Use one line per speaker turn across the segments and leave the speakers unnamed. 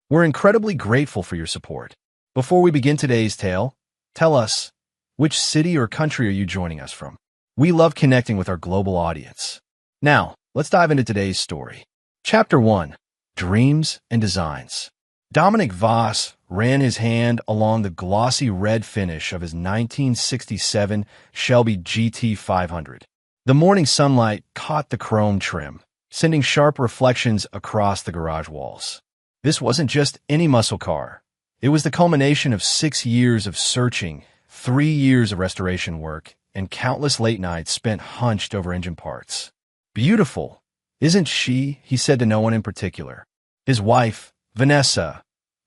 We're incredibly grateful for your support. Before we begin today's tale, tell us, which city or country are you joining us from? We love connecting with our global audience. Now, let's dive into today's story. Chapter 1. Dreams and Designs. Dominic Voss ran his hand along the glossy red finish of his 1967 Shelby GT 500. The morning sunlight caught the chrome trim, sending sharp reflections across the garage walls. This wasn't just any muscle car. It was the culmination of 6 years of searching, 3 years of restoration work, and countless late nights spent hunched over engine parts. Beautiful, isn't she? He said to no one in particular. His wife, Vanessa,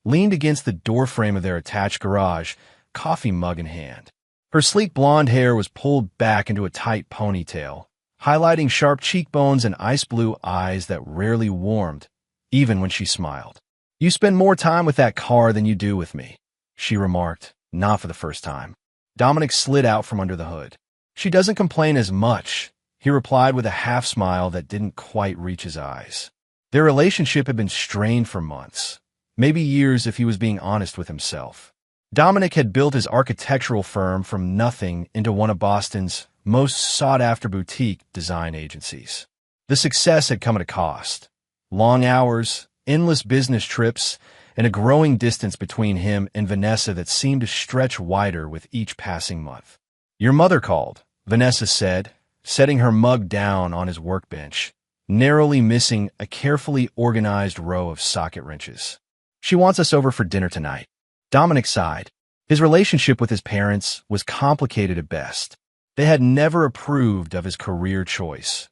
leaned against the doorframe of their attached garage, coffee mug in hand. Her sleek blonde hair was pulled back into a tight ponytail, highlighting sharp cheekbones and ice blue eyes that rarely warmed, even when she smiled. "You spend more time with that car than you do with me," she remarked, not for the first time. Dominic slid out from under the hood. "She doesn't complain as much," he replied with a half-smile that didn't quite reach his eyes. Their relationship had been strained for months, maybe years if he was being honest with himself. Dominic had built his architectural firm from nothing into one of Boston's most sought-after boutique design agencies. The success had come at a cost. Long hours, endless business trips, and a growing distance between him and Vanessa that seemed to stretch wider with each passing month. "Your mother called," Vanessa said, setting her mug down on his workbench, narrowly missing a carefully organized row of socket wrenches. "She wants us over for dinner tonight." Dominic sighed. His relationship with his parents was complicated at best. They had never approved of his career choice.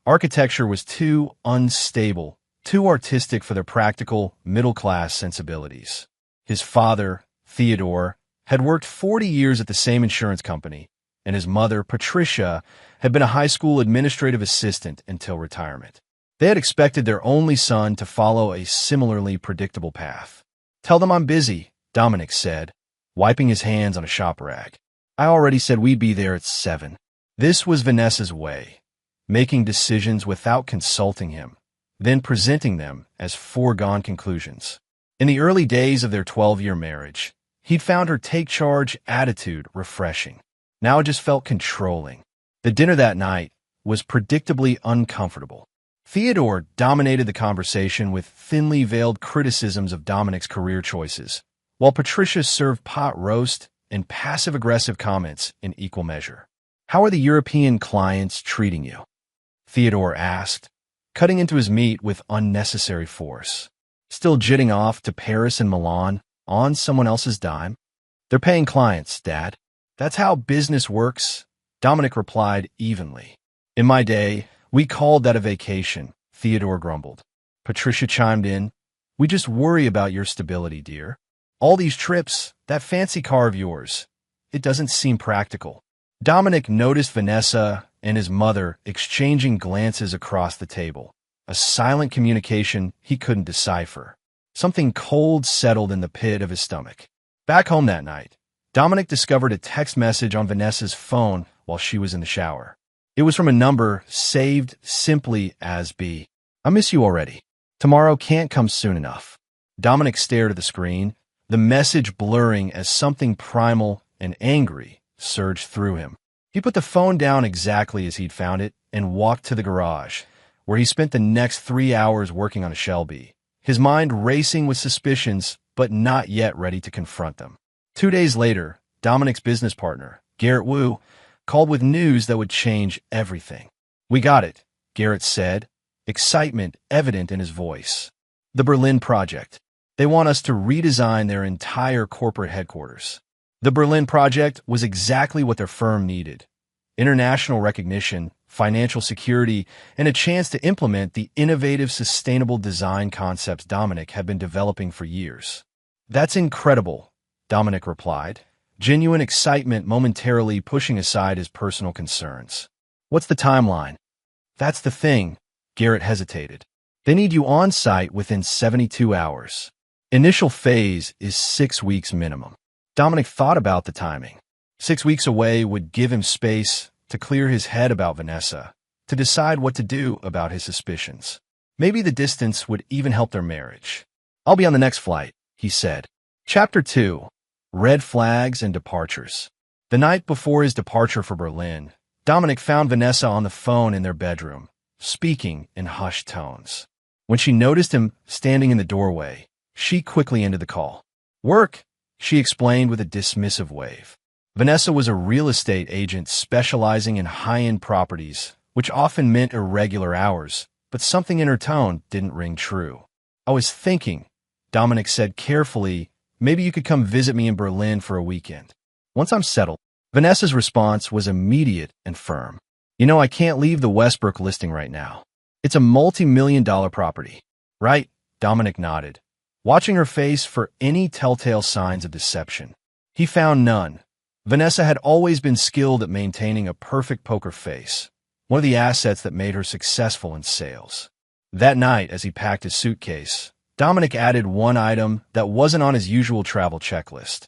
Architecture was too unstable, too artistic for their practical, middle-class sensibilities. His father, Theodore, had worked 40 years at the same insurance company, and his mother, Patricia, had been a high school administrative assistant until retirement. They had expected their only son to follow a similarly predictable path. "Tell them I'm busy," Dominic said, wiping his hands on a shop rag. "I already said we'd be there at 7. This was Vanessa's way, making decisions without consulting him, then presenting them as foregone conclusions. In the early days of their 12-year marriage, he'd found her take-charge attitude refreshing. Now it just felt controlling. The dinner that night was predictably uncomfortable. Theodore dominated the conversation with thinly veiled criticisms of Dominic's career choices, while Patricia served pot roast and passive-aggressive comments in equal measure. "How are the European clients treating you?" Theodore asked, cutting into his meat with unnecessary force. "Still jitting off to Paris and Milan on someone else's dime?" "They're paying clients, Dad. That's how business works," Dominic replied evenly. "In my day, we called that a vacation," Theodore grumbled. Patricia chimed in, "We just worry about your stability, dear. All these trips, that fancy car of yours, it doesn't seem practical." Dominic noticed Vanessa and his mother exchanging glances across the table, a silent communication he couldn't decipher. Something cold settled in the pit of his stomach. Back home that night, Dominic discovered a text message on Vanessa's phone while she was in the shower. It was from a number saved simply as B. "I miss you already. Tomorrow can't come soon enough." Dominic stared at the screen, the message blurring as something primal and angry surged through him. He put the phone down exactly as he'd found it and walked to the garage, where he spent the next 3 hours working on a Shelby, his mind racing with suspicions but not yet ready to confront them. 2 days later, Dominic's business partner, Garrett Wu, called with news that would change everything. "We got it," Garrett said, excitement evident in his voice. "The Berlin project. They want us to redesign their entire corporate headquarters." The Berlin project was exactly what their firm needed: international recognition, financial security, and a chance to implement the innovative, sustainable design concepts Dominic had been developing for years. "That's incredible," Dominic replied, genuine excitement momentarily pushing aside his personal concerns. "What's the timeline?" "That's the thing," Garrett hesitated. "They need you on site within 72 hours. Initial phase is 6 weeks minimum." Dominic thought about the timing. 6 weeks away would give him space to clear his head about Vanessa, to decide what to do about his suspicions. Maybe the distance would even help their marriage. I'll be on the next flight, he said. Chapter 2. Red Flags and Departures. The night before his departure for Berlin, Dominic found Vanessa on the phone in their bedroom, speaking in hushed tones. When she noticed him standing in the doorway, she quickly ended the call. Work, she explained with a dismissive wave. Vanessa was a real estate agent specializing in high-end properties, which often meant irregular hours, but something in her tone didn't ring true. I was thinking, Dominic said carefully, maybe you could come visit me in Berlin for a weekend. Once I'm settled. Vanessa's response was immediate and firm. I can't leave the Westbrook listing right now. It's a multi-million-dollar property. Right? Dominic nodded, watching her face for any telltale signs of deception. He found none. Vanessa had always been skilled at maintaining a perfect poker face, one of the assets that made her successful in sales. That night, as he packed his suitcase, Dominic added one item that wasn't on his usual travel checklist.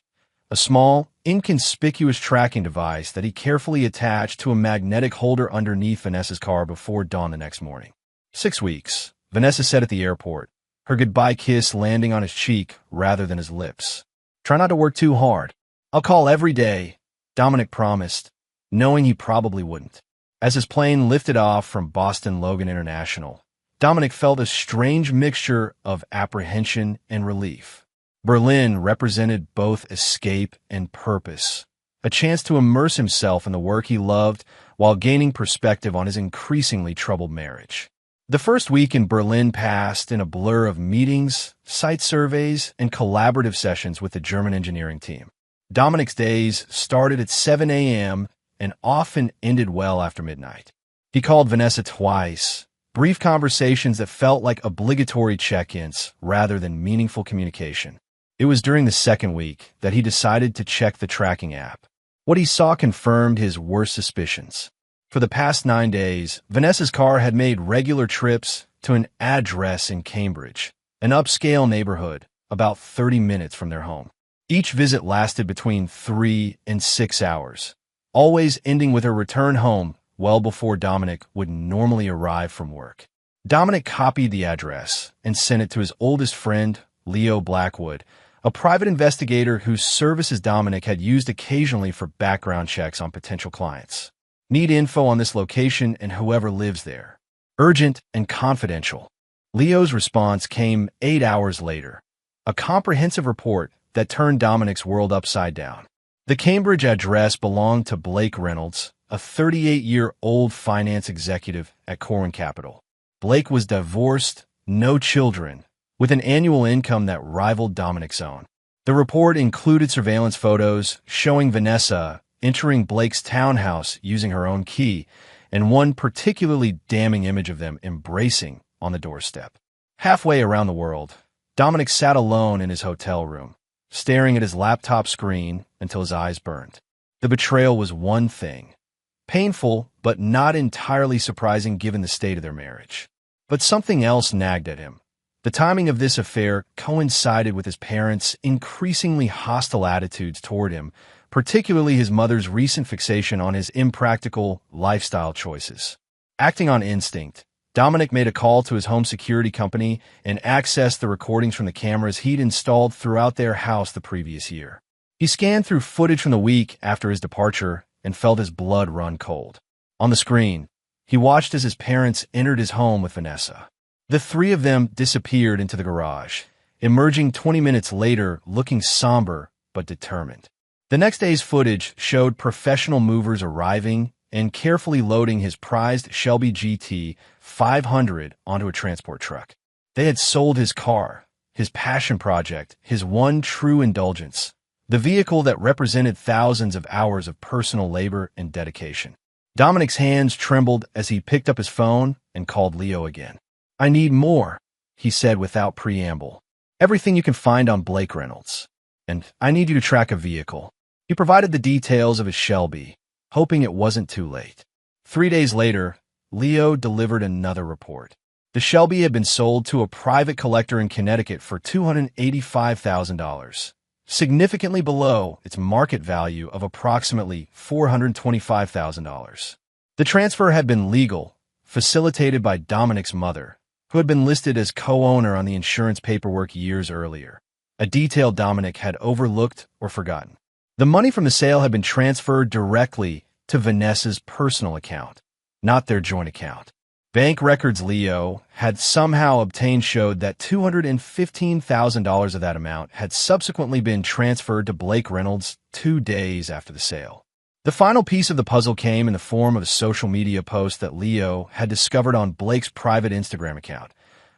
A small, inconspicuous tracking device that he carefully attached to a magnetic holder underneath Vanessa's car before dawn the next morning. 6 weeks, Vanessa said at the airport, her goodbye kiss landing on his cheek rather than his lips. Try not to work too hard. I'll call every day, Dominic promised, knowing he probably wouldn't. As his plane lifted off from Boston Logan International, Dominic felt a strange mixture of apprehension and relief. Berlin represented both escape and purpose, a chance to immerse himself in the work he loved while gaining perspective on his increasingly troubled marriage. The first week in Berlin passed in a blur of meetings, site surveys, and collaborative sessions with the German engineering team. Dominic's days started at 7 a.m. and often ended well after midnight. He called Vanessa twice, brief conversations that felt like obligatory check-ins rather than meaningful communication. It was during the second week that he decided to check the tracking app. What he saw confirmed his worst suspicions. For the past 9 days, Vanessa's car had made regular trips to an address in Cambridge, an upscale neighborhood about 30 minutes from their home. Each visit lasted between 3 and 6 hours, always ending with her return home well before Dominic would normally arrive from work. Dominic copied the address and sent it to his oldest friend, Leo Blackwood, a private investigator whose services Dominic had used occasionally for background checks on potential clients. Need info on this location and whoever lives there. Urgent and confidential. Leo's response came 8 hours later, a comprehensive report that turned Dominic's world upside down. The Cambridge address belonged to Blake Reynolds, a 38-year-old finance executive at Corwin Capital. Blake was divorced, no children, with an annual income that rivaled Dominic's own. The report included surveillance photos showing Vanessa entering Blake's townhouse using her own key, and one particularly damning image of them embracing on the doorstep. Halfway around the world, Dominic sat alone in his hotel room, staring at his laptop screen until his eyes burned. The betrayal was one thing, painful but not entirely surprising given the state of their marriage. But something else nagged at him. The timing of this affair coincided with his parents' increasingly hostile attitudes toward him, particularly his mother's recent fixation on his impractical lifestyle choices. Acting on instinct, Dominic made a call to his home security company and accessed the recordings from the cameras he'd installed throughout their house the previous year. He scanned through footage from the week after his departure and felt his blood run cold. On the screen, he watched as his parents entered his home with Vanessa. The three of them disappeared into the garage, emerging 20 minutes later looking somber but determined. The next day's footage showed professional movers arriving and carefully loading his prized Shelby GT 500 onto a transport truck. They had sold his car, his passion project, his one true indulgence, the vehicle that represented thousands of hours of personal labor and dedication. Dominic's hands trembled as he picked up his phone and called Leo again. I need more, he said without preamble. Everything you can find on Blake Reynolds. And I need you to track a vehicle. He provided the details of his Shelby, hoping it wasn't too late. 3 days later, Leo delivered another report. The Shelby had been sold to a private collector in Connecticut for $285,000, significantly below its market value of approximately $425,000. The transfer had been legal, facilitated by Dominic's mother, who had been listed as co-owner on the insurance paperwork years earlier, a detail Dominic had overlooked or forgotten. The money from the sale had been transferred directly to Vanessa's personal account, not their joint account. Bank records Leo had somehow obtained showed that $215,000 of that amount had subsequently been transferred to Blake Reynolds 2 days after the sale. The final piece of the puzzle came in the form of a social media post that Leo had discovered on Blake's private Instagram account,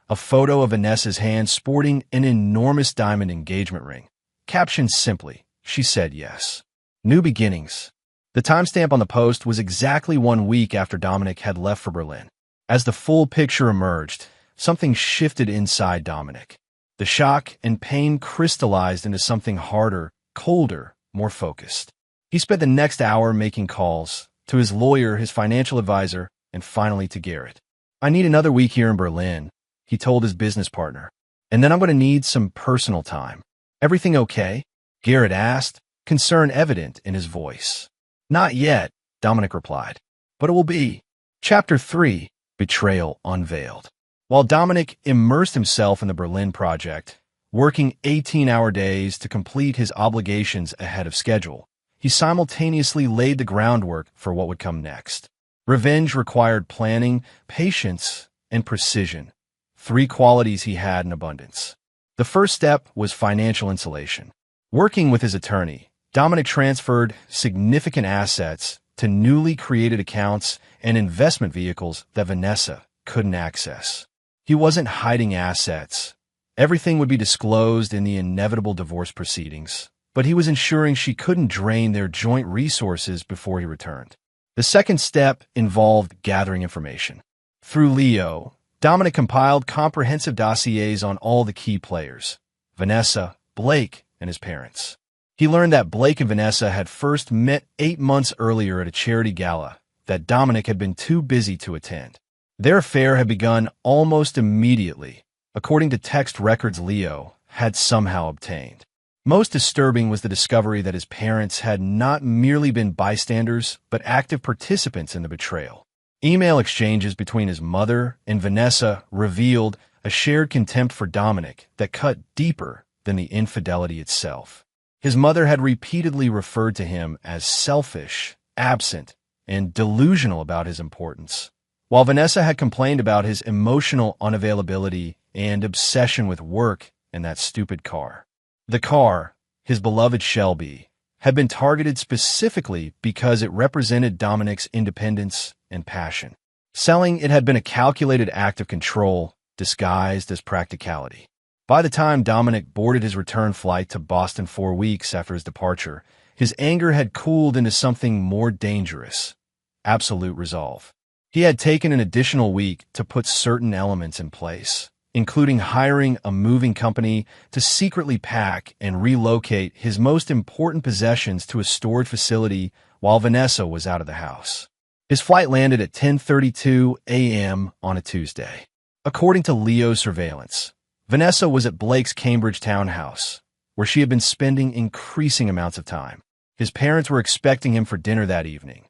a photo of Vanessa's hand sporting an enormous diamond engagement ring. Captioned simply, "She said yes. New beginnings." The timestamp on the post was exactly 1 week after Dominic had left for Berlin. As the full picture emerged, something shifted inside Dominic. The shock and pain crystallized into something harder, colder, more focused. He spent the next hour making calls to his lawyer, his financial advisor, and finally to Garrett. "I need another week here in Berlin," he told his business partner. "And then I'm going to need some personal time." "Everything okay?" Garrett asked, concern evident in his voice. "Not yet," Dominic replied. "But it will be." Chapter 3. Betrayal Unveiled. While Dominic immersed himself in the Berlin project, working 18-hour days to complete his obligations ahead of schedule, he simultaneously laid the groundwork for what would come next. Revenge required planning, patience, and precision, 3 qualities he had in abundance. The first step was financial insulation. Working with his attorney, Dominic transferred significant assets to newly created accounts and investment vehicles that Vanessa couldn't access. He wasn't hiding assets. Everything would be disclosed in the inevitable divorce proceedings, but he was ensuring she couldn't drain their joint resources before he returned. The second step involved gathering information. Through Leo, Dominic compiled comprehensive dossiers on all the key players: Vanessa, Blake, and his parents. He learned that Blake and Vanessa had first met 8 months earlier at a charity gala that Dominic had been too busy to attend. Their affair had begun almost immediately, according to text records Leo had somehow obtained. Most disturbing was the discovery that his parents had not merely been bystanders, but active participants in the betrayal. Email exchanges between his mother and Vanessa revealed a shared contempt for Dominic that cut deeper than the infidelity itself. His mother had repeatedly referred to him as selfish, absent, and delusional about his importance, while Vanessa had complained about his emotional unavailability and obsession with work and that stupid car. The car, his beloved Shelby, had been targeted specifically because it represented Dominic's independence and passion. Selling it had been a calculated act of control disguised as practicality. By the time Dominic boarded his return flight to Boston 4 weeks after his departure, his anger had cooled into something more dangerous: absolute resolve. He had taken an additional week to put certain elements in place, including hiring a moving company to secretly pack and relocate his most important possessions to a storage facility while Vanessa was out of the house. His flight landed at 10:32 a.m. on a Tuesday. According to Leo's surveillance, Vanessa was at Blake's Cambridge townhouse, where she had been spending increasing amounts of time. His parents were expecting him for dinner that evening.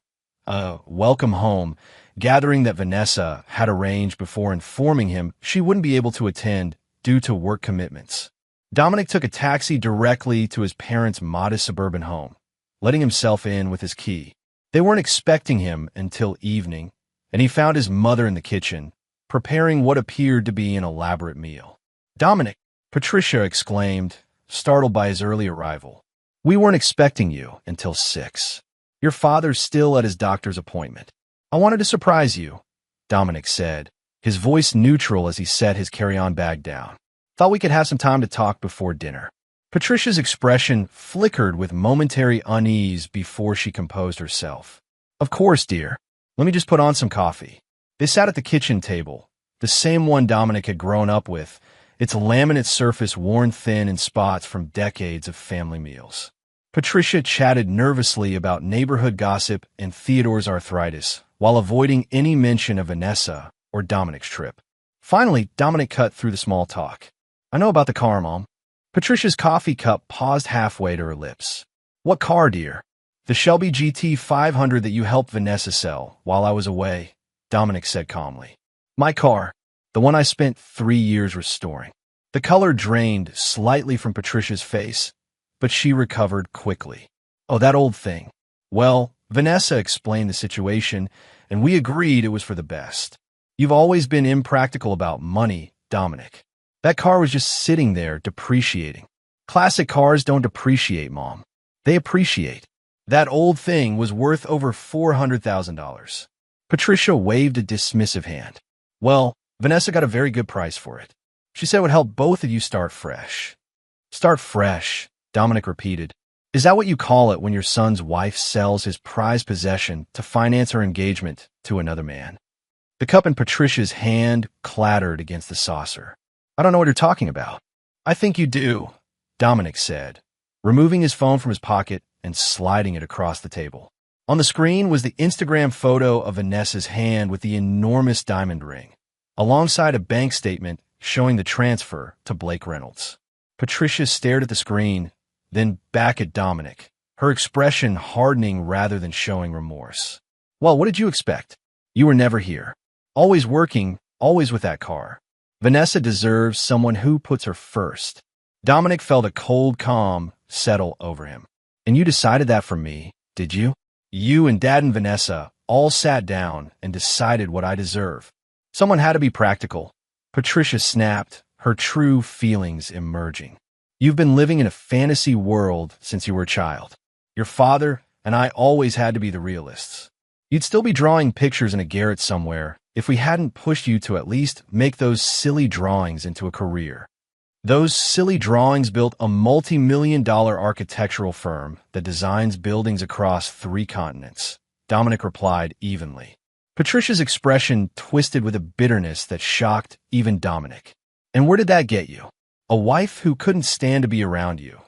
A welcome home gathering that Vanessa had arranged before informing him she wouldn't be able to attend due to work commitments. Dominic took a taxi directly to his parents' modest suburban home, letting himself in with his key. They weren't expecting him until evening, and he found his mother in the kitchen, preparing what appeared to be an elaborate meal. "Dominic," Patricia exclaimed, startled by his early arrival. "We weren't expecting you until 6. Your father's still at his doctor's appointment." "I wanted to surprise you," Dominic said, his voice neutral as he set his carry-on bag down. "Thought we could have some time to talk before dinner." Patricia's expression flickered with momentary unease before she composed herself. "Of course, dear. Let me just put on some coffee." They sat at the kitchen table, the same one Dominic had grown up with, its laminate surface worn thin in spots from decades of family meals. Patricia chatted nervously about neighborhood gossip and Theodore's arthritis, while avoiding any mention of Vanessa or Dominic's trip. Finally, Dominic cut through the small talk. "I know about the car, Mom." Patricia's coffee cup paused halfway to her lips. "What car, dear?" "The Shelby GT 500 that you helped Vanessa sell while I was away," Dominic said calmly. "My car." The one I spent 3 years restoring. The color drained slightly from Patricia's face, but she recovered quickly. Oh, that old thing. Well, Vanessa explained the situation, and we agreed it was for the best. You've always been impractical about money, Dominic. That car was just sitting there, depreciating. Classic cars don't depreciate, Mom. They appreciate. That old thing was worth over $400,000. Patricia waved a dismissive hand. Well, Vanessa got a very good price for it. She said it would help both of you start fresh. Start fresh, Dominic repeated. Is that what you call it when your son's wife sells his prized possession to finance her engagement to another man? The cup in Patricia's hand clattered against the saucer. I don't know what you're talking about. I think you do, Dominic said, removing his phone from his pocket and sliding it across the table. On the screen was the Instagram photo of Vanessa's hand with the enormous diamond ring, alongside a bank statement showing the transfer to Blake Reynolds. Patricia stared at the screen, then back at Dominic, her expression hardening rather than showing remorse. Well, what did you expect? You were never here. Always working, always with that car. Vanessa deserves someone who puts her first. Dominic felt a cold calm settle over him. And you decided that for me, did you? You and Dad and Vanessa all sat down and decided what I deserve. Someone had to be practical. Patricia snapped, her true feelings emerging. You've been living in a fantasy world since you were a child. Your father and I always had to be the realists. You'd still be drawing pictures in a garret somewhere if we hadn't pushed you to at least make those silly drawings into a career. Those silly drawings built a multi-million-dollar architectural firm that designs buildings across 3 continents, Dominic replied evenly. Patricia's expression twisted with a bitterness that shocked even Dominic. And where did that get you? A wife who couldn't stand to be around you.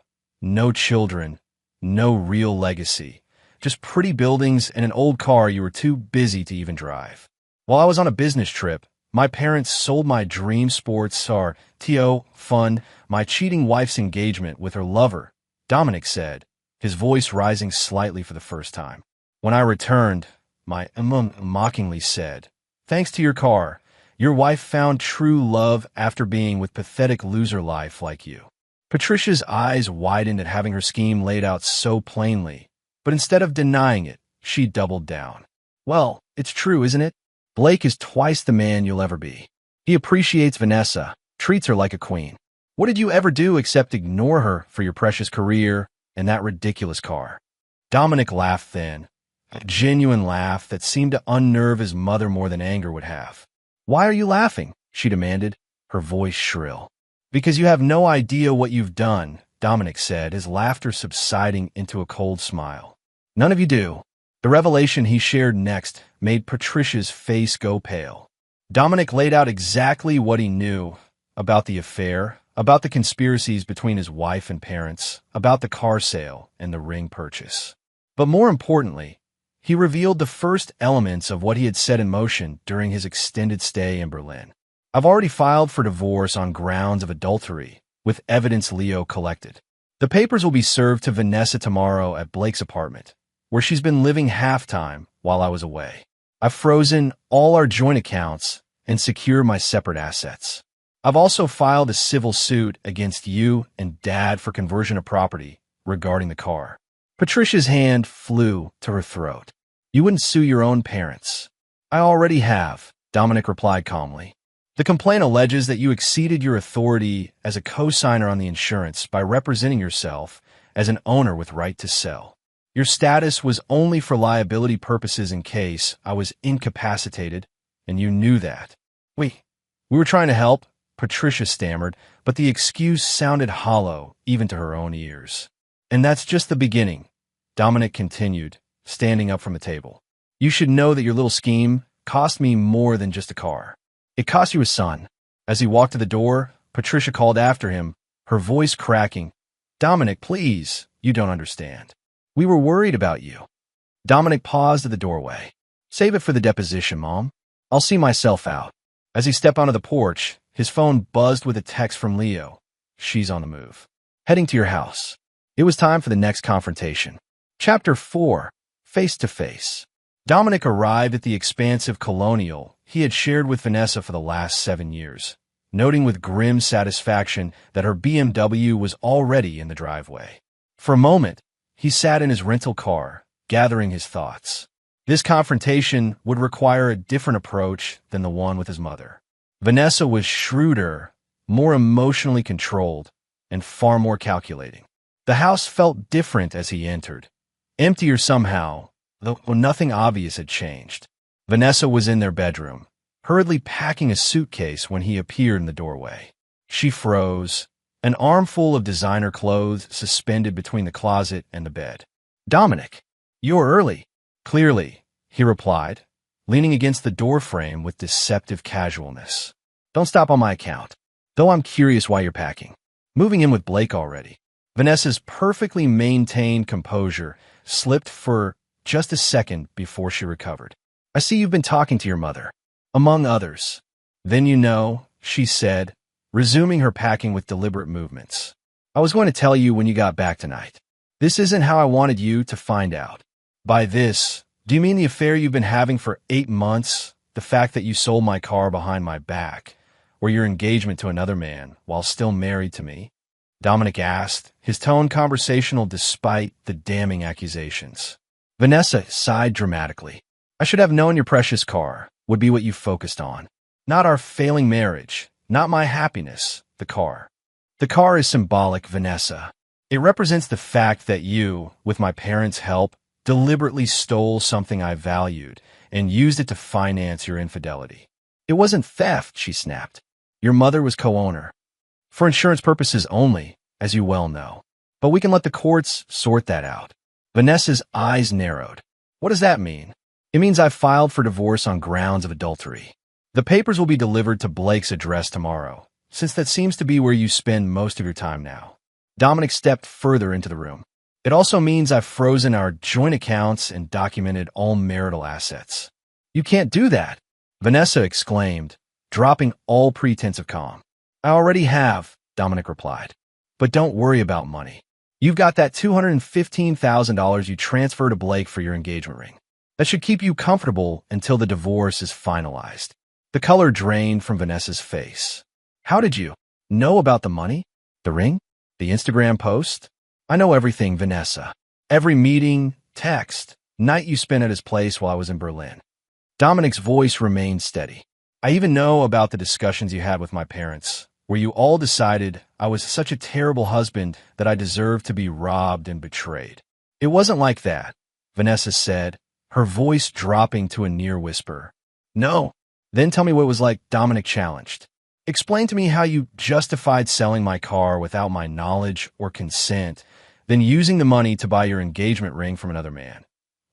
No children, no real legacy. Just pretty buildings and an old car you were too busy to even drive. While I was on a business trip, my parents sold my dream sports car, TO fund, my cheating wife's engagement with her lover, Dominic said, his voice rising slightly for the first time. When I returned, my mockingly said, thanks to your car, your wife found true love after being with pathetic loser life like you. Patricia's eyes widened at having her scheme laid out so plainly, but instead of denying it, she doubled down. Well, it's true, isn't it? Blake is twice the man you'll ever be. He appreciates Vanessa, treats her like a queen. What did you ever do except ignore her for your precious career and that ridiculous car? Dominic laughed then, a genuine laugh that seemed to unnerve his mother more than anger would have. Why are you laughing? She demanded, her voice shrill. Because you have no idea what you've done, Dominic said, his laughter subsiding into a cold smile. None of you do. The revelation he shared next made Patricia's face go pale. Dominic laid out exactly what he knew about the affair, about the conspiracies between his wife and parents, about the car sale and the ring purchase. But more importantly, he revealed the first elements of what he had set in motion during his extended stay in Berlin. I've already filed for divorce on grounds of adultery, with evidence Leo collected. The papers will be served to Vanessa tomorrow at Blake's apartment, where she's been living half-time while I was away. I've frozen all our joint accounts and secured my separate assets. I've also filed a civil suit against you and Dad for conversion of property regarding the car. Patricia's hand flew to her throat. You wouldn't sue your own parents. I already have, Dominic replied calmly. The complaint alleges that you exceeded your authority as a co-signer on the insurance by representing yourself as an owner with right to sell. Your status was only for liability purposes in case I was incapacitated, and you knew that. We were trying to help, Patricia stammered, but the excuse sounded hollow even to her own ears. And that's just the beginning, Dominic continued, standing up from the table. You should know that your little scheme cost me more than just a car. It cost you a son. As he walked to the door, Patricia called after him, her voice cracking. Dominic, please, you don't understand. We were worried about you. Dominic paused at the doorway. Save it for the deposition, Mom. I'll see myself out. As he stepped onto the porch, his phone buzzed with a text from Leo. She's on the move. Heading to your house. It was time for the next confrontation. Chapter 4. Face to Face. Dominic arrived at the expansive Colonial, he had shared with Vanessa for the last 7 years, noting with grim satisfaction that her BMW was already in the driveway. For a moment, he sat in his rental car, gathering his thoughts. This confrontation would require a different approach than the one with his mother. Vanessa was shrewder, more emotionally controlled, and far more calculating. The house felt different as he entered, emptier somehow, though nothing obvious had changed. Vanessa was in their bedroom, hurriedly packing a suitcase when he appeared in the doorway. She froze, an armful of designer clothes suspended between the closet and the bed. "Dominic, you're early." "Clearly," he replied, leaning against the doorframe with deceptive casualness. "Don't stop on my account, though I'm curious why you're packing. Moving in with Blake already." Vanessa's perfectly maintained composure slipped for just a second before she recovered. "I see you've been talking to your mother, among others." "Then you know," she said, resuming her packing with deliberate movements. "I was going to tell you when you got back tonight. This isn't how I wanted you to find out." "By this, do you mean the affair you've been having for 8 months, the fact that you sold my car behind my back, or your engagement to another man while still married to me?" Dominic asked, his tone conversational despite the damning accusations. Vanessa sighed dramatically. "I should have known your precious car would be what you focused on. Not our failing marriage, not my happiness, the car. The car is symbolic, Vanessa. It represents the fact that you, with my parents' help, deliberately stole something I valued and used it to finance your infidelity." "It wasn't theft," she snapped. "Your mother was co-owner. For insurance purposes only, as you well know. But we can let the courts sort that out." Vanessa's eyes narrowed. "What does that mean?" "It means I filed for divorce on grounds of adultery. The papers will be delivered to Blake's address tomorrow, since that seems to be where you spend most of your time now." Dominic stepped further into the room. "It also means I've frozen our joint accounts and documented all marital assets." "You can't do that," Vanessa exclaimed, dropping all pretense of calm. "I already have," Dominic replied. "But don't worry about money. You've got that $215,000 you transferred to Blake for your engagement ring. That should keep you comfortable until the divorce is finalized." The color drained from Vanessa's face. "How did you know about the money? The ring? The Instagram post?" "I know everything, Vanessa. Every meeting, text, night you spent at his place while I was in Berlin." Dominic's voice remained steady. "I even know about the discussions you had with my parents, where you all decided I was such a terrible husband that I deserved to be robbed and betrayed." "It wasn't like that," Vanessa said, her voice dropping to a near whisper. "No." "Then tell me what it was like," Dominic challenged. "Explain to me how you justified selling my car without my knowledge or consent, then using the money to buy your engagement ring from another man.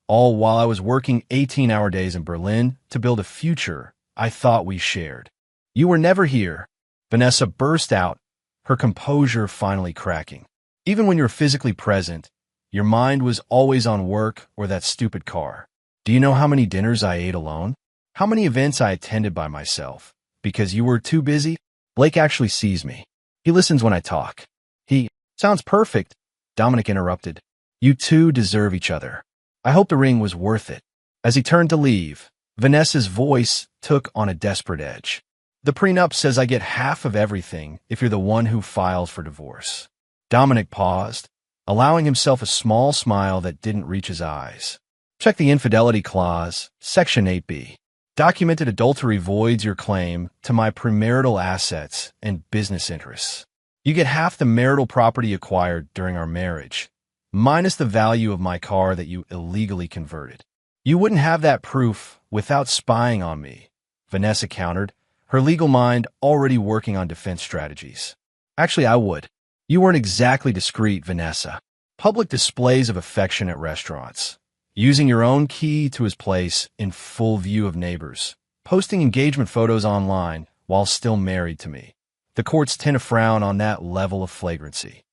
All while I was working 18-hour days in Berlin to build a future I thought we shared." "You were never here," Vanessa burst out, her composure finally cracking. "Even when you were physically present, your mind was always on work or that stupid car. Do you know how many dinners I ate alone? How many events I attended by myself? Because you were too busy?" "Blake actually sees me. He listens when I talk." "He sounds perfect," Dominic interrupted. "You two deserve each other. I hope the ring was worth it." As he turned to leave, Vanessa's voice took on a desperate edge. "The prenup says I get half of everything if you're the one who files for divorce." Dominic paused, allowing himself a small smile that didn't reach his eyes. "Check the infidelity clause, Section 8B. Documented adultery voids your claim to my premarital assets and business interests. You get half the marital property acquired during our marriage, minus the value of my car that you illegally converted. You wouldn't have that proof without spying on me," Vanessa countered, her legal mind already working on defense strategies. "Actually, I would. You weren't exactly discreet, Vanessa. Public displays of affection at restaurants, using your own key to his place in full view of neighbors, posting engagement photos online while still married to me. The courts tend to frown on that level of flagrancy."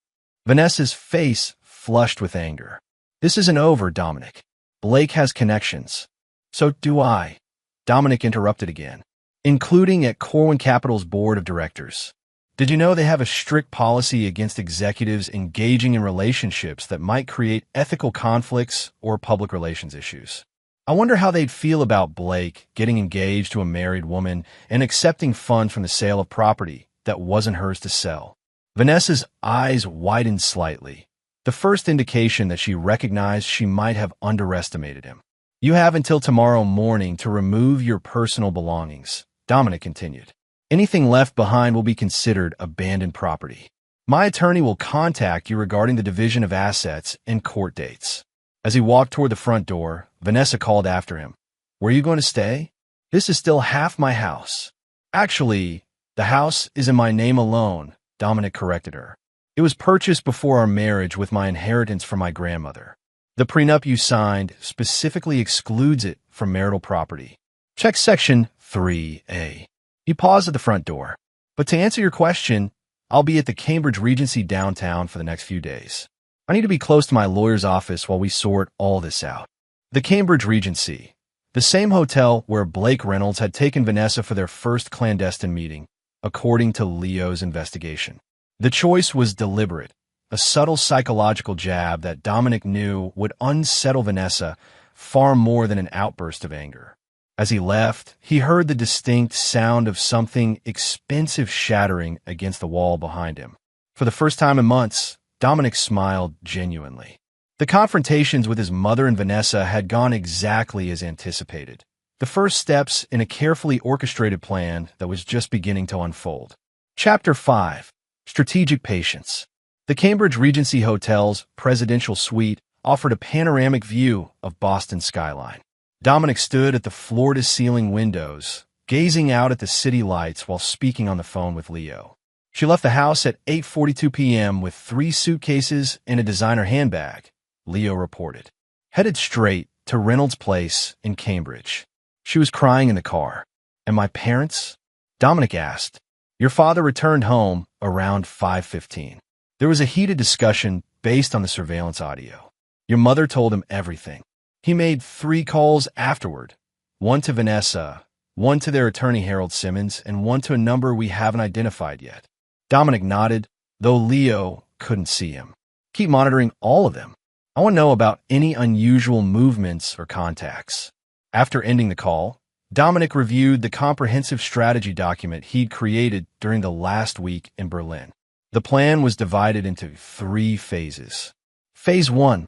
Vanessa's face flushed with anger. "This isn't over, Dominic. Blake has connections. So do I," Dominic interrupted again, "including at Corwin Capital's board of directors. Did you know they have a strict policy against executives engaging in relationships that might create ethical conflicts or public relations issues?" I wonder how they'd feel about Blake getting engaged to a married woman and accepting funds from the sale of property that wasn't hers to sell. Vanessa's eyes widened slightly, the first indication that she recognized she might have underestimated him. You have until tomorrow morning to remove your personal belongings, Dominic continued. Anything left behind will be considered abandoned property. My attorney will contact you regarding the division of assets and court dates. As he walked toward the front door, Vanessa called after him. Where are you going to stay? This is still half my house. Actually, the house is in my name alone, Dominic corrected her. It was purchased before our marriage with my inheritance from my grandmother. The prenup you signed specifically excludes it from marital property. Check section 3A. He paused at the front door. But to answer your question, I'll be at the Cambridge Regency downtown for the next few days. I need to be close to my lawyer's office while we sort all this out. The Cambridge Regency, the same hotel where Blake Reynolds had taken Vanessa for their first clandestine meeting, according to Leo's investigation. The choice was deliberate, a subtle psychological jab that Dominic knew would unsettle Vanessa far more than an outburst of anger. As he left, he heard the distinct sound of something expensive shattering against the wall behind him. For the first time in months, Dominic smiled genuinely. The confrontations with his mother and Vanessa had gone exactly as anticipated. The first steps in a carefully orchestrated plan that was just beginning to unfold. Chapter 5. Strategic Patience. The Cambridge Regency Hotel's presidential suite offered a panoramic view of Boston's skyline. Dominic stood at the floor-to-ceiling windows, gazing out at the city lights while speaking on the phone with Leo. She left the house at 8:42 p.m. with 3 suitcases and a designer handbag, Leo reported. Headed straight to Reynolds Place in Cambridge. She was crying in the car. And my parents? Dominic asked. Your father returned home around 5:15. There was a heated discussion based on the surveillance audio. Your mother told him everything. He made 3 calls afterward. One to Vanessa, one to their attorney Harold Simmons, and one to a number we haven't identified yet. Dominic nodded, though Leo couldn't see him. Keep monitoring all of them. I want to know about any unusual movements or contacts. After ending the call, Dominic reviewed the comprehensive strategy document he'd created during the last week in Berlin. The plan was divided into 3 phases. Phase 1,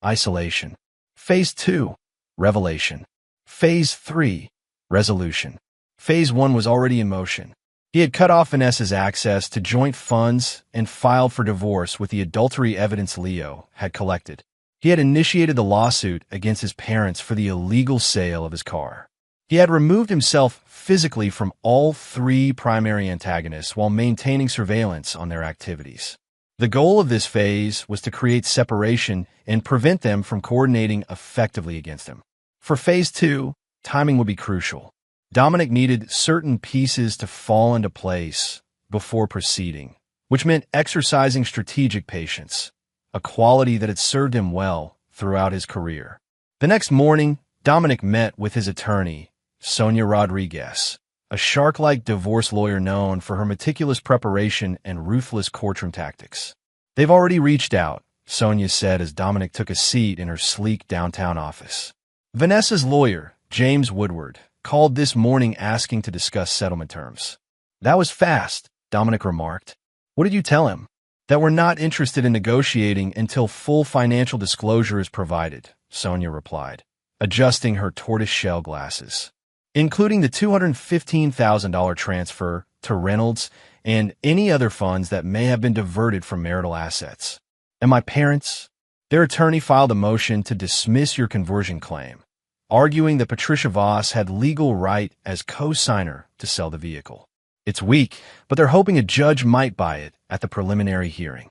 isolation. Phase 2, revelation. Phase 3, resolution. Phase 1 was already in motion. He had cut off Vanessa's access to joint funds and filed for divorce with the adultery evidence Leo had collected. He had initiated the lawsuit against his parents for the illegal sale of his car. He had removed himself physically from all 3 primary antagonists while maintaining surveillance on their activities. The goal of this phase was to create separation and prevent them from coordinating effectively against him. For Phase 2, timing would be crucial. Dominic needed certain pieces to fall into place before proceeding, which meant exercising strategic patience, a quality that had served him well throughout his career. The next morning, Dominic met with his attorney, Sonia Rodriguez, a shark-like divorce lawyer known for her meticulous preparation and ruthless courtroom tactics. They've already reached out, Sonia said as Dominic took a seat in her sleek downtown office. Vanessa's lawyer, James Woodward, called this morning asking to discuss settlement terms. That was fast, Dominic remarked. What did you tell him? That we're not interested in negotiating until full financial disclosure is provided, Sonia replied, adjusting her tortoise-shell glasses. Including the $215,000 transfer to Reynolds and any other funds that may have been diverted from marital assets. And my parents? Their attorney filed a motion to dismiss your conversion claim, arguing that Patricia Voss had legal right as co-signer to sell the vehicle. It's weak, but they're hoping a judge might buy it at the preliminary hearing.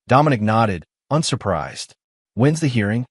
Dominic nodded, unsurprised. When's the hearing?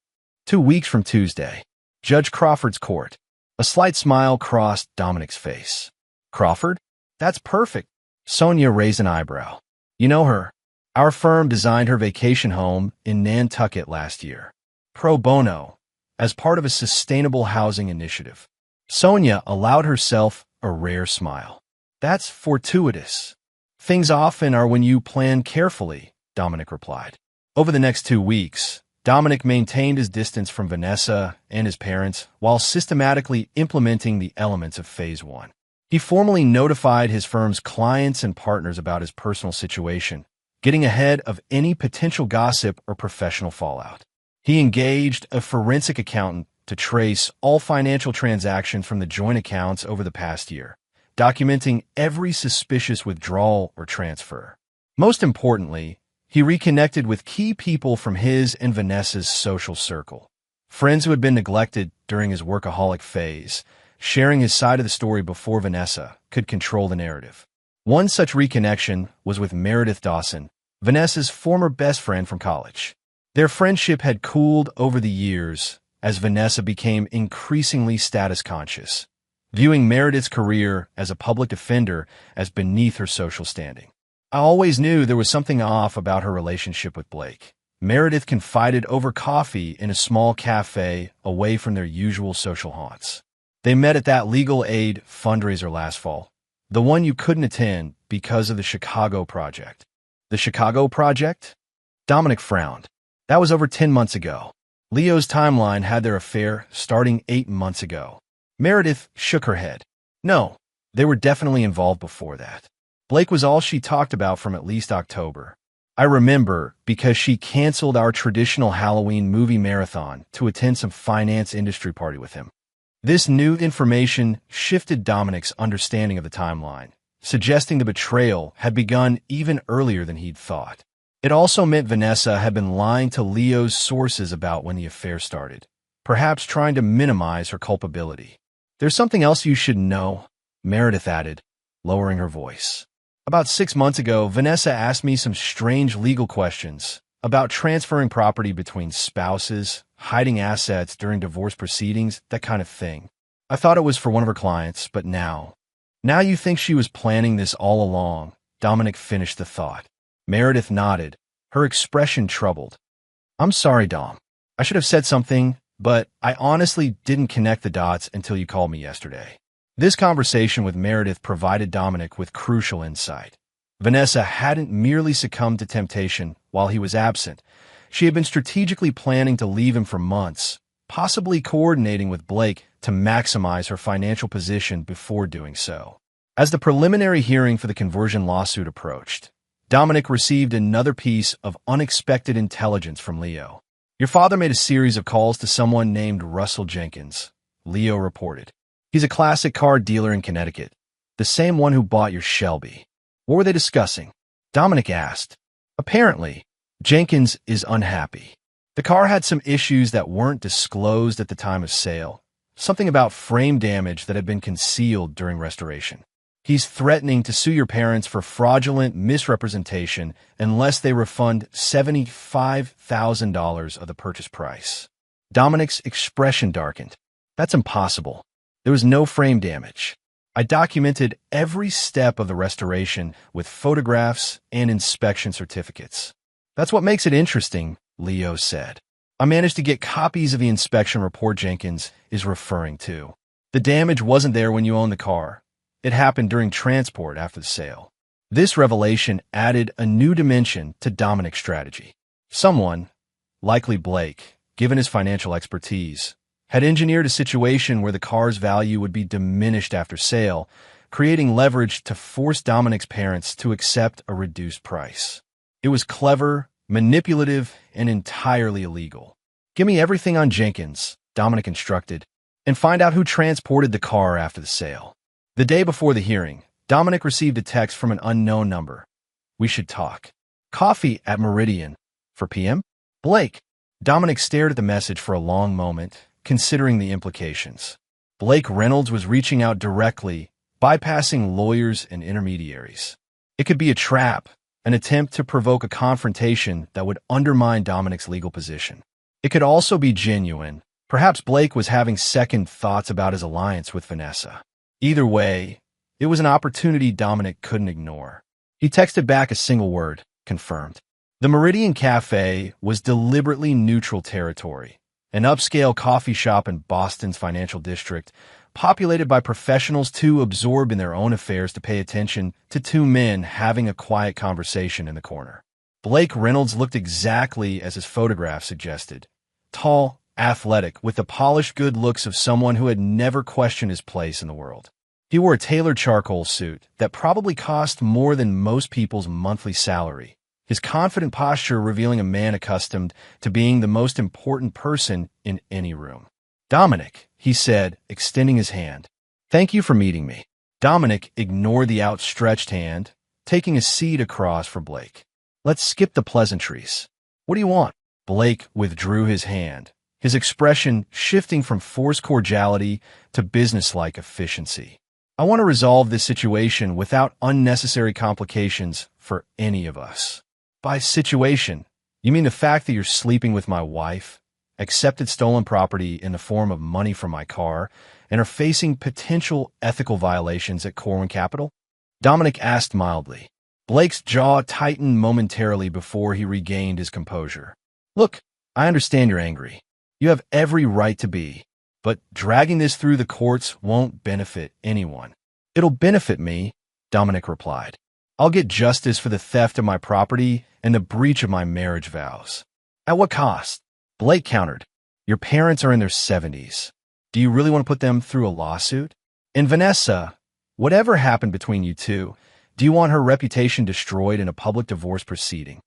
2 weeks from Tuesday. Judge Crawford's court. A slight smile crossed Dominic's face. Crawford? That's perfect. Sonia raised an eyebrow. You know her. Our firm designed her vacation home in Nantucket last year. Pro bono, as part of a sustainable housing initiative. Sonia allowed herself a rare smile. That's fortuitous. Things often are when you plan carefully, Dominic replied. Over the next 2 weeks, Dominic maintained his distance from Vanessa and his parents while systematically implementing the elements of Phase 1. He formally notified his firm's clients and partners about his personal situation, getting ahead of any potential gossip or professional fallout. He engaged a forensic accountant to trace all financial transactions from the joint accounts over the past year, documenting every suspicious withdrawal or transfer. Most importantly, he reconnected with key people from his and Vanessa's social circle, friends who had been neglected during his workaholic phase, sharing his side of the story before Vanessa could control the narrative. One such reconnection was with Meredith Dawson, Vanessa's former best friend from college. Their friendship had cooled over the years as Vanessa became increasingly status conscious, viewing Meredith's career as a public defender as beneath her social standing. I always knew there was something off about her relationship with Blake. Meredith confided over coffee in a small cafe away from their usual social haunts. They met at that legal aid fundraiser last fall, the one you couldn't attend because of the Chicago Project. The Chicago Project? Dominic frowned. That was over 10 months ago. Leo's timeline had their affair starting 8 months ago. Meredith shook her head. No, they were definitely involved before that. Blake was all she talked about from at least October. I remember because she canceled our traditional Halloween movie marathon to attend some finance industry party with him. This new information shifted Dominic's understanding of the timeline, suggesting the betrayal had begun even earlier than he'd thought. It also meant Vanessa had been lying to Leo's sources about when the affair started, perhaps trying to minimize her culpability. There's something else you should know, Meredith added, lowering her voice. About 6 months ago, Vanessa asked me some strange legal questions about transferring property between spouses, hiding assets during divorce proceedings, that kind of thing. I thought it was for one of her clients, but now you think she was planning this all along, Dominic finished the thought. Meredith nodded, her expression troubled. I'm sorry, Dom. I should have said something, but I honestly didn't connect the dots until you called me yesterday. This conversation with Meredith provided Dominic with crucial insight. Vanessa hadn't merely succumbed to temptation while he was absent. She had been strategically planning to leave him for months, possibly coordinating with Blake to maximize her financial position before doing so. As the preliminary hearing for the conversion lawsuit approached, Dominic received another piece of unexpected intelligence from Leo. Your father made a series of calls to someone named Russell Jenkins, Leo reported. He's a classic car dealer in Connecticut, the same one who bought your Shelby. What were they discussing? Dominic asked. Apparently, Jenkins is unhappy. The car had some issues that weren't disclosed at the time of sale, something about frame damage that had been concealed during restoration. He's threatening to sue your parents for fraudulent misrepresentation unless they refund $75,000 of the purchase price. Dominic's expression darkened. That's impossible. There was no frame damage. I documented every step of the restoration with photographs and inspection certificates. That's what makes it interesting, Leo said. I managed to get copies of the inspection report Jenkins is referring to. The damage wasn't there when you owned the car. It happened during transport after the sale. This revelation added a new dimension to Dominic's strategy. Someone, likely Blake, given his financial expertise, had engineered a situation where the car's value would be diminished after sale, creating leverage to force Dominic's parents to accept a reduced price. It was clever, manipulative, and entirely illegal. Give me everything on Jenkins, Dominic instructed, and find out who transported the car after the sale. The day before the hearing, Dominic received a text from an unknown number. We should talk. Coffee at Meridian. For PM? Blake. Dominic stared at the message for a long moment, considering the implications. Blake Reynolds was reaching out directly, bypassing lawyers and intermediaries. It could be a trap, an attempt to provoke a confrontation that would undermine Dominic's legal position. It could also be genuine. Perhaps Blake was having second thoughts about his alliance with Vanessa. Either way, it was an opportunity Dominic couldn't ignore. He texted back a single word, confirmed. The Meridian Cafe was deliberately neutral territory, an upscale coffee shop in Boston's financial district, populated by professionals too absorbed in their own affairs to pay attention to two men having a quiet conversation in the corner. Blake Reynolds looked exactly as his photograph suggested. Tall, athletic, with the polished good looks of someone who had never questioned his place in the world. He wore a tailored charcoal suit that probably cost more than most people's monthly salary, his confident posture revealing a man accustomed to being the most important person in any room. "Dominic," he said, extending his hand. "Thank you for meeting me." Dominic ignored the outstretched hand, taking a seat across for Blake. "Let's skip the pleasantries. What do you want?" Blake withdrew his hand, his expression shifting from forced cordiality to businesslike efficiency. "I want to resolve this situation without unnecessary complications for any of us." "By situation, you mean the fact that you're sleeping with my wife, accepted stolen property in the form of money from my car, and are facing potential ethical violations at Corwin Capital?" Dominic asked mildly. Blake's jaw tightened momentarily before he regained his composure. "Look, I understand you're angry. You have every right to be. But dragging this through the courts won't benefit anyone." "It'll benefit me," Dominic replied. "I'll get justice for the theft of my property and the breach of my marriage vows." "At what cost?" Blake countered. "Your parents are in their 70s. Do you really want to put them through a lawsuit? And Vanessa, whatever happened between you two, do you want her reputation destroyed in a public divorce proceeding?"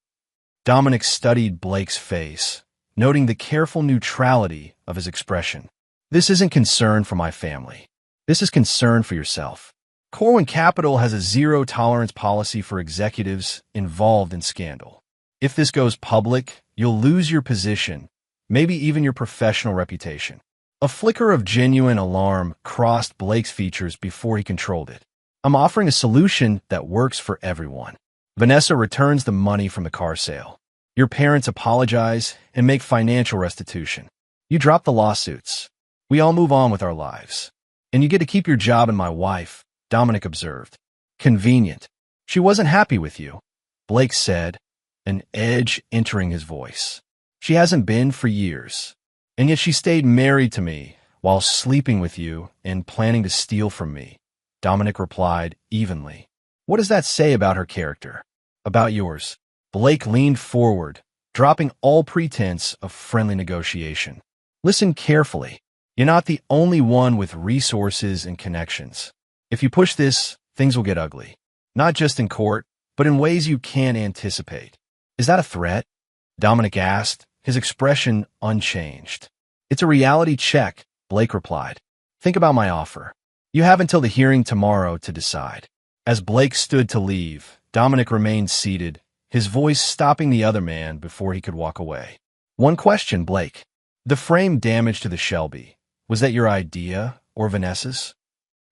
Dominic studied Blake's face, noting the careful neutrality of his expression. "This isn't concern for my family. This is concern for yourself. Corwin Capital has a zero-tolerance policy for executives involved in scandal. If this goes public, you'll lose your position, maybe even your professional reputation." A flicker of genuine alarm crossed Blake's features before he controlled it. "I'm offering a solution that works for everyone. Vanessa returns the money from the car sale. Your parents apologize and make financial restitution. You drop the lawsuits. We all move on with our lives. And you get to keep your job and my wife," Dominic observed. "Convenient. She wasn't happy with you," Blake said, an edge entering his voice. "She hasn't been for years. And yet she stayed married to me while sleeping with you and planning to steal from me," Dominic replied evenly. "What does that say about her character? About yours?" Blake leaned forward, dropping all pretense of friendly negotiation. "Listen carefully. You're not the only one with resources and connections. If you push this, things will get ugly. Not just in court, but in ways you can't anticipate." "Is that a threat?" Dominic asked, his expression unchanged. "It's a reality check," Blake replied. "Think about my offer. You have until the hearing tomorrow to decide." As Blake stood to leave, Dominic remained seated, his voice stopping the other man before he could walk away. "One question, Blake. The frame damage to the Shelby, was that your idea or Vanessa's?"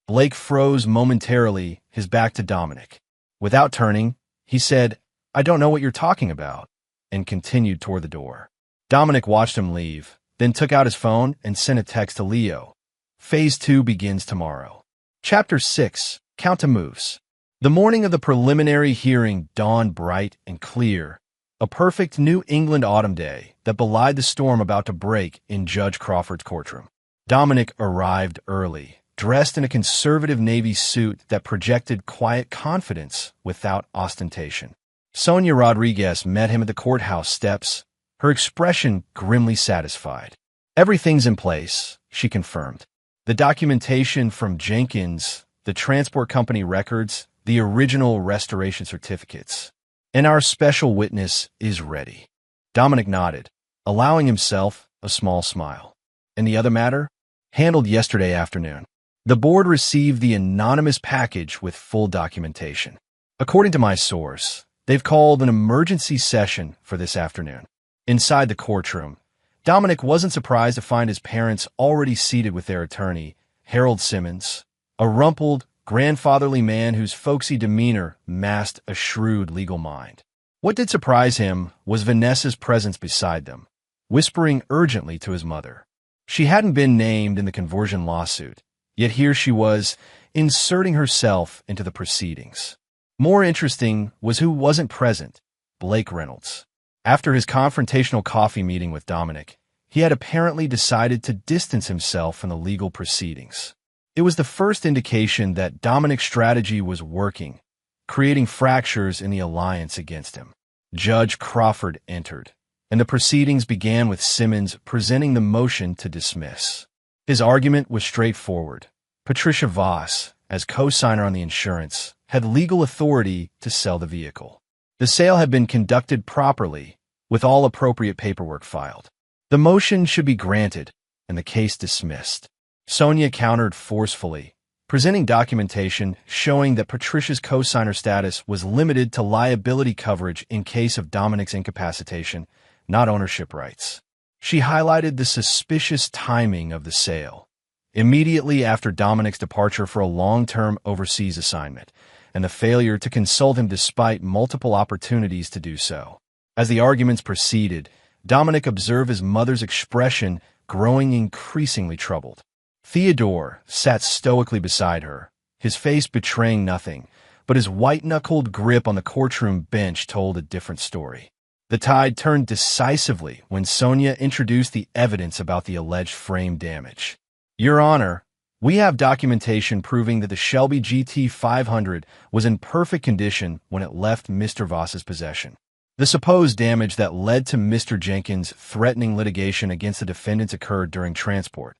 Blake froze momentarily, his back to Dominic. Without turning, he said, "I don't know what you're talking about," and continued toward the door. Dominic watched him leave, then took out his phone and sent a text to Leo. Phase 2 begins tomorrow. Chapter 6, Count to Moves. The morning of the preliminary hearing dawned bright and clear, a perfect New England autumn day that belied the storm about to break in Judge Crawford's courtroom. Dominic arrived early, dressed in a conservative navy suit that projected quiet confidence without ostentation. Sonia Rodriguez met him at the courthouse steps, her expression grimly satisfied. "Everything's in place," she confirmed. "The documentation from Jenkins, the transport company records, the original restoration certificates. And our special witness is ready." Dominic nodded, allowing himself a small smile. "And the other matter? Handled yesterday afternoon. The board received the anonymous package with full documentation. According to my source, they've called an emergency session for this afternoon." Inside the courtroom, Dominic wasn't surprised to find his parents already seated with their attorney, Harold Simmons, a rumpled, grandfatherly man whose folksy demeanor masked a shrewd legal mind. What did surprise him was Vanessa's presence beside them, whispering urgently to his mother. She hadn't been named in the conversion lawsuit, yet here she was, inserting herself into the proceedings. More interesting was who wasn't present, Blake Reynolds. After his confrontational coffee meeting with Dominic, he had apparently decided to distance himself from the legal proceedings. It was the first indication that Dominic's strategy was working, creating fractures in the alliance against him. Judge Crawford entered, and the proceedings began with Simmons presenting the motion to dismiss. His argument was straightforward. Patricia Voss, as co-signer on the insurance, had legal authority to sell the vehicle. The sale had been conducted properly, with all appropriate paperwork filed. The motion should be granted, and the case dismissed. Sonia countered forcefully, presenting documentation showing that Patricia's co-signer status was limited to liability coverage in case of Dominic's incapacitation, not ownership rights. She highlighted the suspicious timing of the sale, immediately after Dominic's departure for a long-term overseas assignment, and the failure to consult him despite multiple opportunities to do so. As the arguments proceeded, Dominic observed his mother's expression growing increasingly troubled. Theodore sat stoically beside her, his face betraying nothing, but his white-knuckled grip on the courtroom bench told a different story. The tide turned decisively when Sonia introduced the evidence about the alleged frame damage. Your Honor, we have documentation proving that the Shelby GT500 was in perfect condition when it left Mr. Voss's possession. The supposed damage that led to Mr. Jenkins threatening litigation against the defendants occurred during transport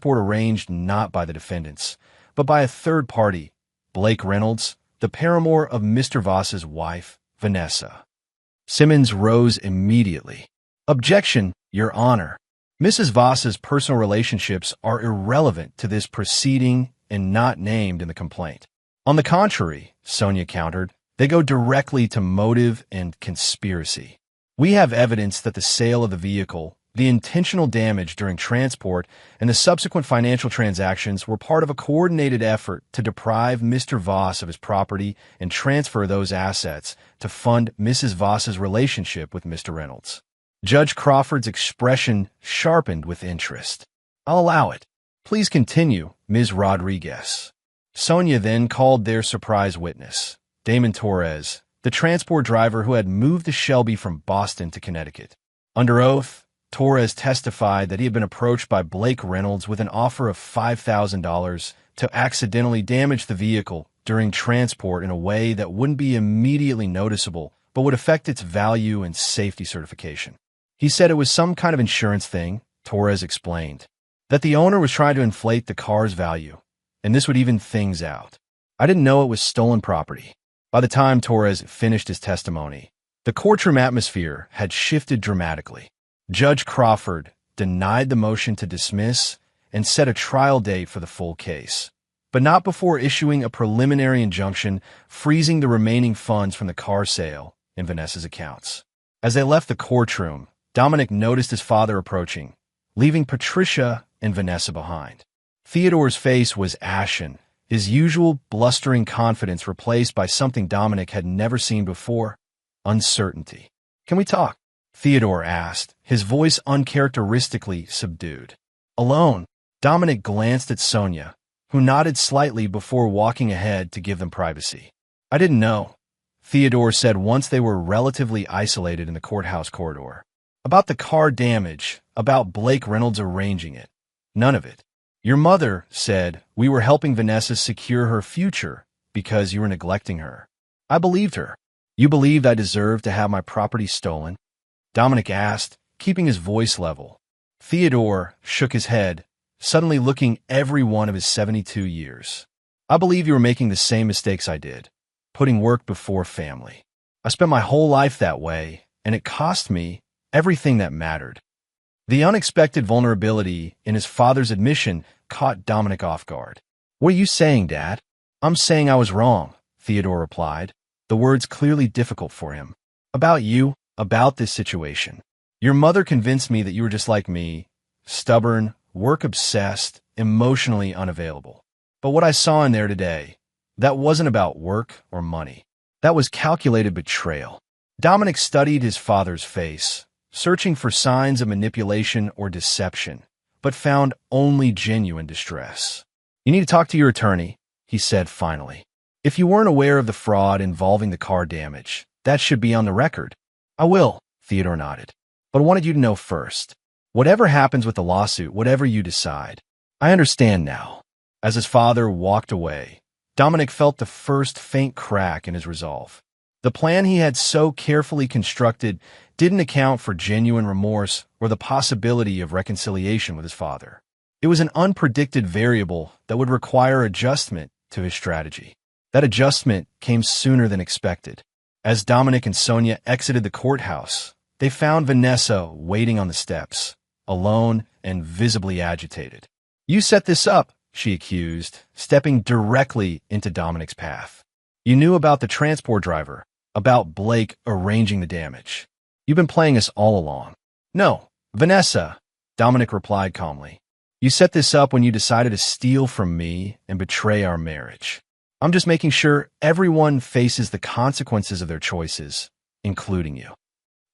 arranged not by the defendants, but by a third party, Blake Reynolds, the paramour of Mr. Voss's wife, Vanessa. Simmons rose immediately. Objection, Your Honor. Mrs. Voss's personal relationships are irrelevant to this proceeding and not named in the complaint. On the contrary, Sonia countered, they go directly to motive and conspiracy. We have evidence that the sale of the vehicle, the intentional damage during transport, and the subsequent financial transactions were part of a coordinated effort to deprive Mr. Voss of his property and transfer those assets to fund Mrs. Voss's relationship with Mr. Reynolds. Judge Crawford's expression sharpened with interest. I'll allow it. Please continue, Ms. Rodriguez. Sonia then called their surprise witness, Damon Torres, the transport driver who had moved to Shelby from Boston to Connecticut. Under oath, Torres testified that he had been approached by Blake Reynolds with an offer of $5,000 to accidentally damage the vehicle during transport in a way that wouldn't be immediately noticeable, but would affect its value and safety certification. He said it was some kind of insurance thing, Torres explained, that the owner was trying to inflate the car's value, and this would even things out. I didn't know it was stolen property. By the time Torres finished his testimony, the courtroom atmosphere had shifted dramatically. Judge Crawford denied the motion to dismiss and set a trial date for the full case, but not before issuing a preliminary injunction freezing the remaining funds from the car sale in Vanessa's accounts. As they left the courtroom, Dominic noticed his father approaching, leaving Patricia and Vanessa behind. Theodore's face was ashen, his usual blustering confidence replaced by something Dominic had never seen before, uncertainty. Can we talk? Theodore asked, his voice uncharacteristically subdued. Alone, Dominic glanced at Sonia, who nodded slightly before walking ahead to give them privacy. I didn't know, Theodore said once they were relatively isolated in the courthouse corridor. About the car damage, about Blake Reynolds arranging it. None of it. Your mother said we were helping Vanessa secure her future because you were neglecting her. I believed her. You believed I deserved to have my property stolen? Dominic asked, keeping his voice level. Theodore shook his head, suddenly looking every one of his 72 years. I believe you were making the same mistakes I did, putting work before family. I spent my whole life that way, and it cost me everything that mattered. The unexpected vulnerability in his father's admission caught Dominic off guard. What are you saying, Dad? I'm saying I was wrong, Theodore replied, the words clearly difficult for him. About you. About this situation. Your mother convinced me that you were just like me, stubborn, work-obsessed, emotionally unavailable. But what I saw in there today, that wasn't about work or money. That was calculated betrayal. Dominic studied his father's face, searching for signs of manipulation or deception, but found only genuine distress. You need to talk to your attorney, he said finally. If you weren't aware of the fraud involving the car damage, that should be on the record. I will, Theodore nodded, but I wanted you to know first. Whatever happens with the lawsuit, whatever you decide, I understand now. As his father walked away, Dominic felt the first faint crack in his resolve. The plan he had so carefully constructed didn't account for genuine remorse or the possibility of reconciliation with his father. It was an unpredicted variable that would require adjustment to his strategy. That adjustment came sooner than expected. As Dominic and Sonia exited the courthouse, they found Vanessa waiting on the steps, alone and visibly agitated. "You set this up," she accused, stepping directly into Dominic's path. "You knew about the transport driver, about Blake arranging the damage. You've been playing us all along." "No, Vanessa," Dominic replied calmly. "You set this up when you decided to steal from me and betray our marriage. I'm just making sure everyone faces the consequences of their choices, including you."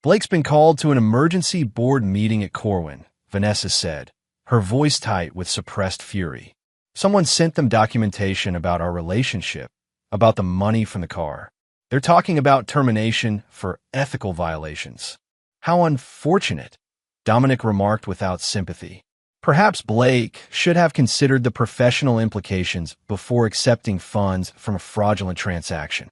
"Blake's been called to an emergency board meeting at Corwin," Vanessa said, her voice tight with suppressed fury. "Someone sent them documentation about our relationship, about the money from the car. They're talking about termination for ethical violations." "How unfortunate," Dominic remarked without sympathy. Perhaps Blake should have considered the professional implications before accepting funds from a fraudulent transaction.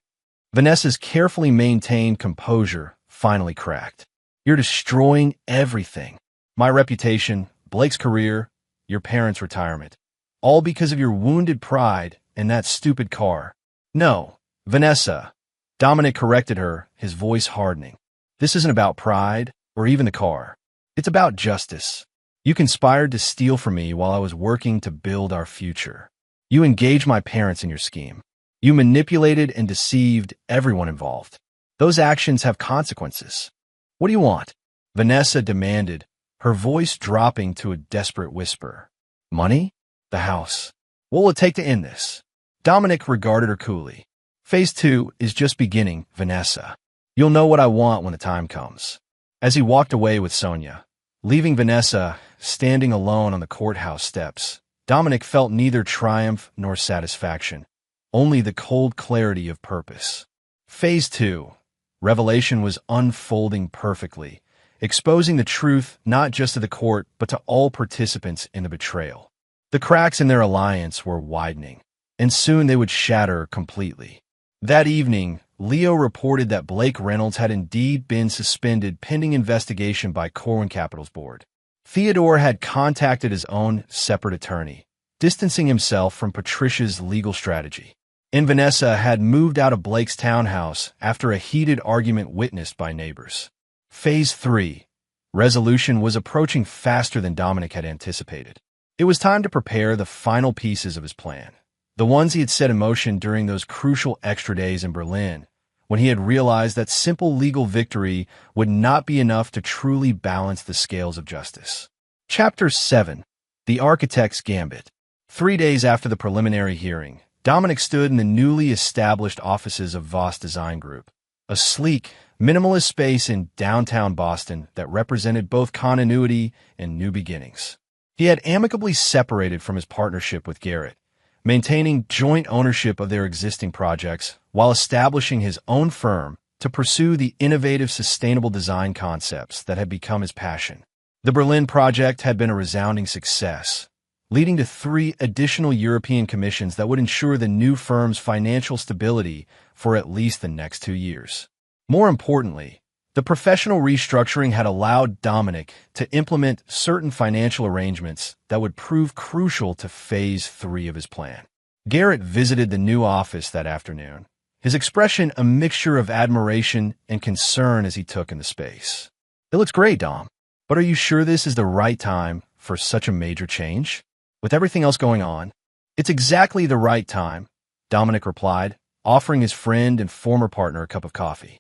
Vanessa's carefully maintained composure finally cracked. "You're destroying everything. My reputation, Blake's career, your parents' retirement. All because of your wounded pride and that stupid car." "No, Vanessa," Dominic corrected her, his voice hardening. "This isn't about pride or even the car. It's about justice. You conspired to steal from me while I was working to build our future. You engaged my parents in your scheme. You manipulated and deceived everyone involved. Those actions have consequences. What do you want?" Vanessa demanded, her voice dropping to a desperate whisper. "Money? The house. What will it take to end this?" Dominic regarded her coolly. "Phase 2 is just beginning, Vanessa. You'll know what I want when the time comes." As he walked away with Sonia, leaving Vanessa standing alone on the courthouse steps, Dominic felt neither triumph nor satisfaction, only the cold clarity of purpose. Phase 2. Revelation was unfolding perfectly, exposing the truth not just to the court but to all participants in the betrayal. The cracks in their alliance were widening, and soon they would shatter completely. That evening, Leo reported that Blake Reynolds had indeed been suspended pending investigation by Corwin Capital's board. Theodore had contacted his own separate attorney, distancing himself from Patricia's legal strategy. And Vanessa had moved out of Blake's townhouse after a heated argument witnessed by neighbors. Phase 3. Resolution was approaching faster than Dominic had anticipated. It was time to prepare the final pieces of his plan, the ones he had set in motion during those crucial extra days in Berlin, when he had realized that simple legal victory would not be enough to truly balance the scales of justice. Chapter 7. The Architect's Gambit. 3 days after the preliminary hearing, Dominic stood in the newly established offices of Voss Design Group, a sleek, minimalist space in downtown Boston that represented both continuity and new beginnings. He had amicably separated from his partnership with Garrett, maintaining joint ownership of their existing projects while establishing his own firm to pursue the innovative, sustainable design concepts that had become his passion. The Berlin project had been a resounding success, leading to 3 additional European commissions that would ensure the new firm's financial stability for at least the next 2 years. More importantly, the professional restructuring had allowed Dominic to implement certain financial arrangements that would prove crucial to Phase 3 of his plan. Garrett visited the new office that afternoon, his expression a mixture of admiration and concern as he took in the space. "It looks great, Dom, but are you sure this is the right time for such a major change? With everything else going on?" "It's exactly the right time," Dominic replied, offering his friend and former partner a cup of coffee.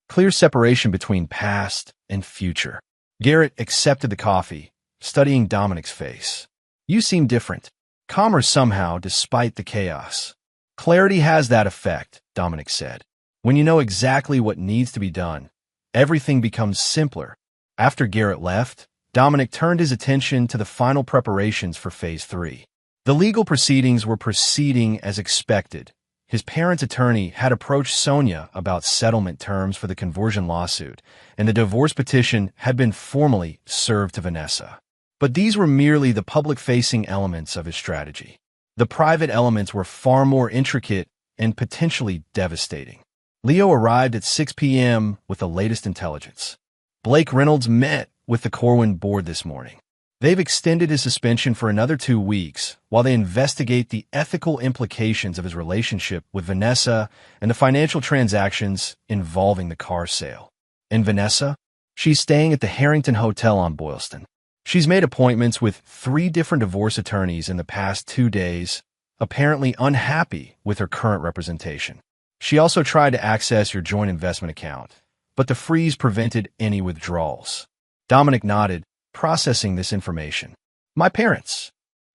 Clear separation between past and future. Garrett accepted the coffee, studying Dominic's face. "You seem different, calmer somehow despite the chaos." "Clarity has that effect," Dominic said. "When you know exactly what needs to be done, everything becomes simpler." After Garrett left, Dominic turned his attention to the final preparations for Phase 3. The legal proceedings were proceeding as expected. His parents' attorney had approached Sonia about settlement terms for the conversion lawsuit, and the divorce petition had been formally served to Vanessa. But these were merely the public-facing elements of his strategy. The private elements were far more intricate and potentially devastating. Leo arrived at 6 p.m. with the latest intelligence. Blake Reynolds met with the Corwin board this morning. They've extended his suspension for another 2 weeks while they investigate the ethical implications of his relationship with Vanessa and the financial transactions involving the car sale. And Vanessa? She's staying at the Harrington Hotel on Boylston. She's made appointments with 3 different divorce attorneys in the past 2 days, apparently unhappy with her current representation. She also tried to access your joint investment account, but the freeze prevented any withdrawals. Dominic nodded, processing this information. My parents.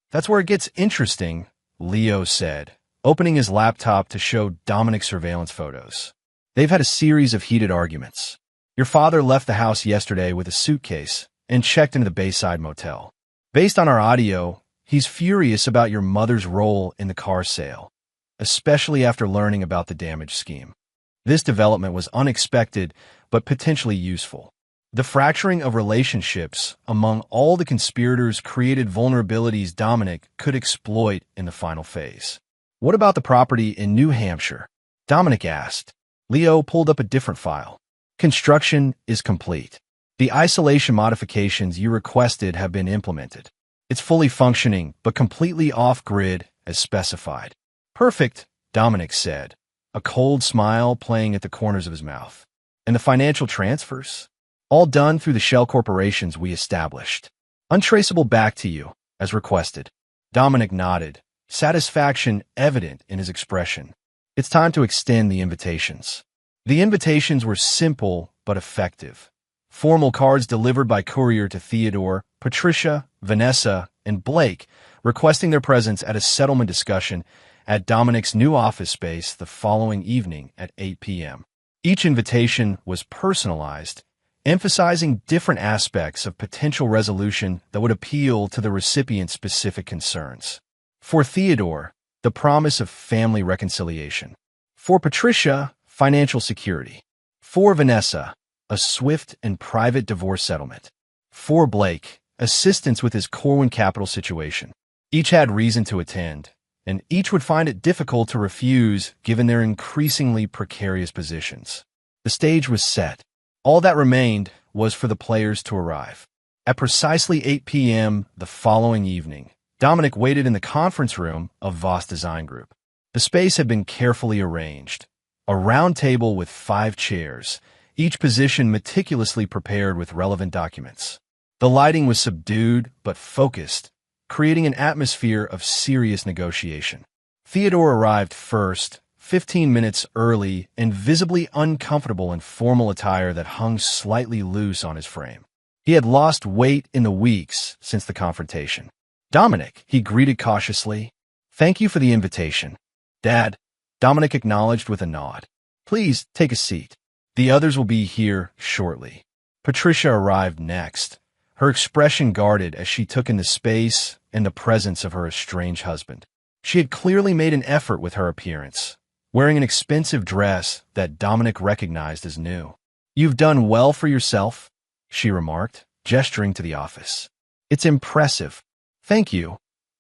That's where it gets interesting, Leo said, opening his laptop to show Dominic's surveillance photos. They've had a series of heated arguments. Your father left the house yesterday with a suitcase and checked into the Bayside Motel. Based on our audio, he's furious about your mother's role in the car sale, especially after learning about the damage scheme. This development was unexpected, but potentially useful. The fracturing of relationships among all the conspirators created vulnerabilities Dominic could exploit in the final phase. What about the property in New Hampshire? Dominic asked. Leo pulled up a different file. Construction is complete. The isolation modifications you requested have been implemented. It's fully functioning, but completely off-grid as specified. Perfect, Dominic said, a cold smile playing at the corners of his mouth. And the financial transfers? All done through the shell corporations we established. Untraceable back to you, as requested. Dominic nodded, satisfaction evident in his expression. It's time to extend the invitations. The invitations were simple but effective. Formal cards delivered by courier to Theodore, Patricia, Vanessa, and Blake, requesting their presence at a settlement discussion at Dominic's new office space the following evening at 8 p.m. Each invitation was personalized, emphasizing different aspects of potential resolution that would appeal to the recipient's specific concerns. For Theodore, the promise of family reconciliation. For Patricia, financial security. For Vanessa, a swift and private divorce settlement. For Blake, assistance with his Corwin Capital situation. Each had reason to attend, and each would find it difficult to refuse given their increasingly precarious positions. The stage was set. All that remained was for the players to arrive. At precisely 8 p.m. the following evening, Dominic waited in the conference room of Voss Design Group. The space had been carefully arranged. A round table with 5 chairs, each position meticulously prepared with relevant documents. The lighting was subdued but focused, creating an atmosphere of serious negotiation. Theodore arrived first, 15 minutes early and visibly uncomfortable in formal attire that hung slightly loose on his frame. He had lost weight in the weeks since the confrontation. Dominic, he greeted cautiously. Thank you for the invitation. Dad, Dominic acknowledged with a nod. Please take a seat. The others will be here shortly. Patricia arrived next, her expression guarded as she took in the space and the presence of her estranged husband. She had clearly made an effort with her appearance, wearing an expensive dress that Dominic recognized as new. You've done well for yourself, she remarked, gesturing to the office. It's impressive. Thank you,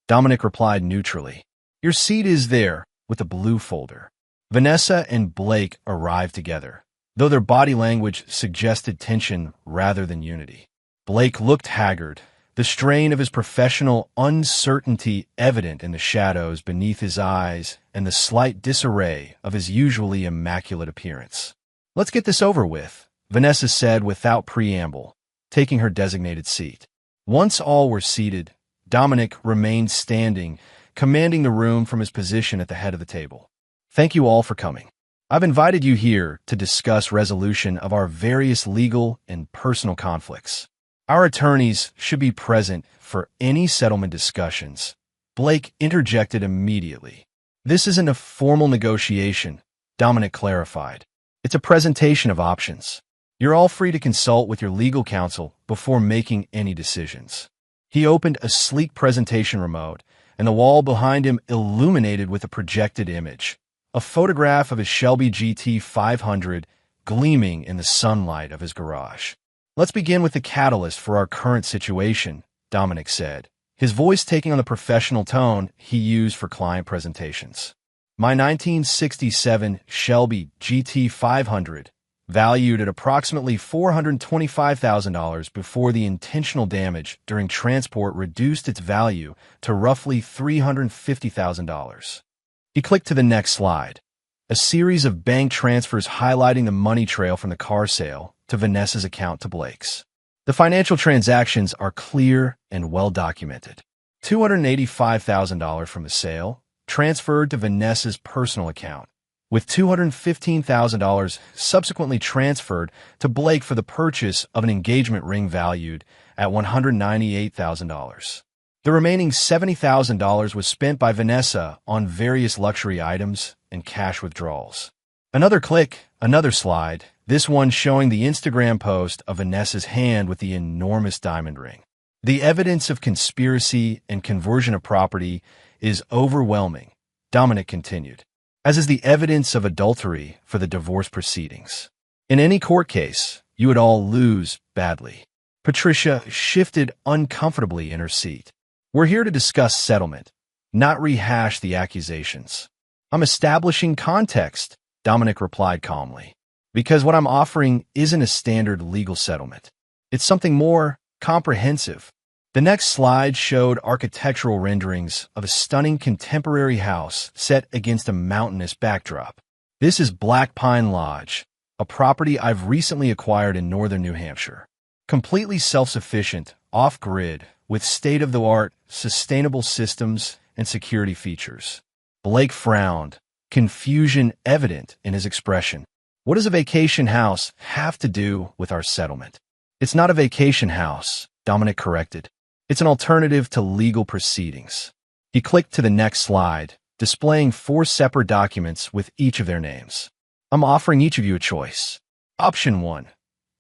Dominic replied neutrally. Your seat is there, with a blue folder. Vanessa and Blake arrived together, though their body language suggested tension rather than unity. Blake looked haggard, the strain of his professional uncertainty evident in the shadows beneath his eyes and the slight disarray of his usually immaculate appearance. Let's get this over with, Vanessa said without preamble, taking her designated seat. Once all were seated, Dominic remained standing, commanding the room from his position at the head of the table. Thank you all for coming. I've invited you here to discuss resolution of our various legal and personal conflicts. Our attorneys should be present for any settlement discussions. Blake interjected immediately. This isn't a formal negotiation, Dominic clarified. It's a presentation of options. You're all free to consult with your legal counsel before making any decisions. He opened a sleek presentation remote, and the wall behind him illuminated with a projected image, a photograph of his Shelby GT 500 gleaming in the sunlight of his garage. Let's begin with the catalyst for our current situation, Dominic said, his voice taking on the professional tone he used for client presentations. My 1967 Shelby GT500, valued at approximately $425,000 before the intentional damage during transport reduced its value to roughly $350,000. He clicked to the next slide. A series of bank transfers highlighting the money trail from the car sale to Vanessa's account to Blake's. The financial transactions are clear and well documented. $285,000 from the sale transferred to Vanessa's personal account, with $215,000 subsequently transferred to Blake for the purchase of an engagement ring valued at $198,000. The remaining $70,000 was spent by Vanessa on various luxury items and cash withdrawals. Another click, another slide, this one showing the Instagram post of Vanessa's hand with the enormous diamond ring. The evidence of conspiracy and conversion of property is overwhelming, Dominic continued, as is the evidence of adultery for the divorce proceedings. In any court case, you would all lose badly. Patricia shifted uncomfortably in her seat. We're here to discuss settlement, not rehash the accusations. I'm establishing context, Dominic replied calmly, because what I'm offering isn't a standard legal settlement. It's something more comprehensive. The next slide showed architectural renderings of a stunning contemporary house set against a mountainous backdrop. This is Black Pine Lodge, a property I've recently acquired in northern New Hampshire. Completely self-sufficient, off-grid, with state-of-the-art, sustainable systems and security features. Blake frowned, confusion evident in his expression. What does a vacation house have to do with our settlement? It's not a vacation house, Dominic corrected. It's an alternative to legal proceedings. He clicked to the next slide, displaying 4 separate documents with each of their names. I'm offering each of you a choice. Option 1.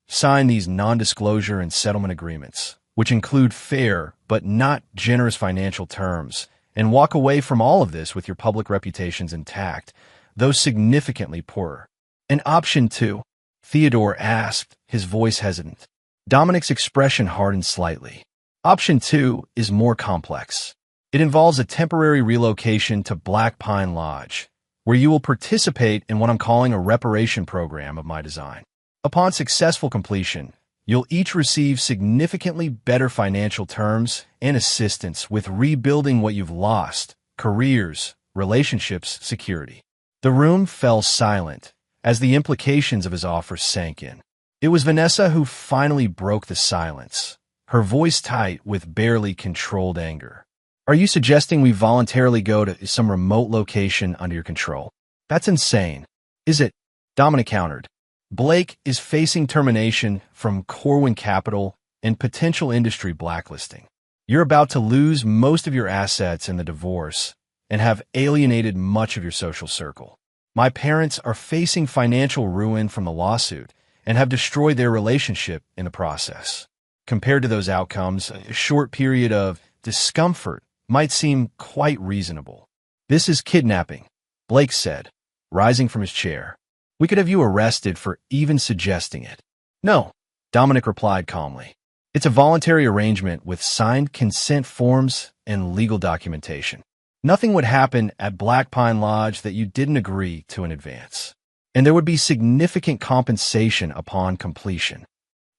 Sign these non-disclosure and settlement agreements, which include fair but not generous financial terms, and walk away from all of this with your public reputations intact, though significantly poorer. And option 2, Theodore asked, his voice hesitant. Dominic's expression hardened slightly. Option 2 is more complex. It involves a temporary relocation to Black Pine Lodge, where you will participate in what I'm calling a reparation program of my design. Upon successful completion, you'll each receive significantly better financial terms and assistance with rebuilding what you've lost: careers, relationships, security. The room fell silent as the implications of his offer sank in. It was Vanessa who finally broke the silence, her voice tight with barely controlled anger. Are you suggesting we voluntarily go to some remote location under your control? That's insane. Is it? Dominic countered. Blake is facing termination from Corwin Capital and potential industry blacklisting. You're about to lose most of your assets in the divorce and have alienated much of your social circle. My parents are facing financial ruin from the lawsuit and have destroyed their relationship in the process. Compared to those outcomes, a short period of discomfort might seem quite reasonable. This is kidnapping, Blake said, rising from his chair. We could have you arrested for even suggesting it. No, Dominic replied calmly. It's a voluntary arrangement with signed consent forms and legal documentation. Nothing would happen at Black Pine Lodge that you didn't agree to in advance. And there would be significant compensation upon completion.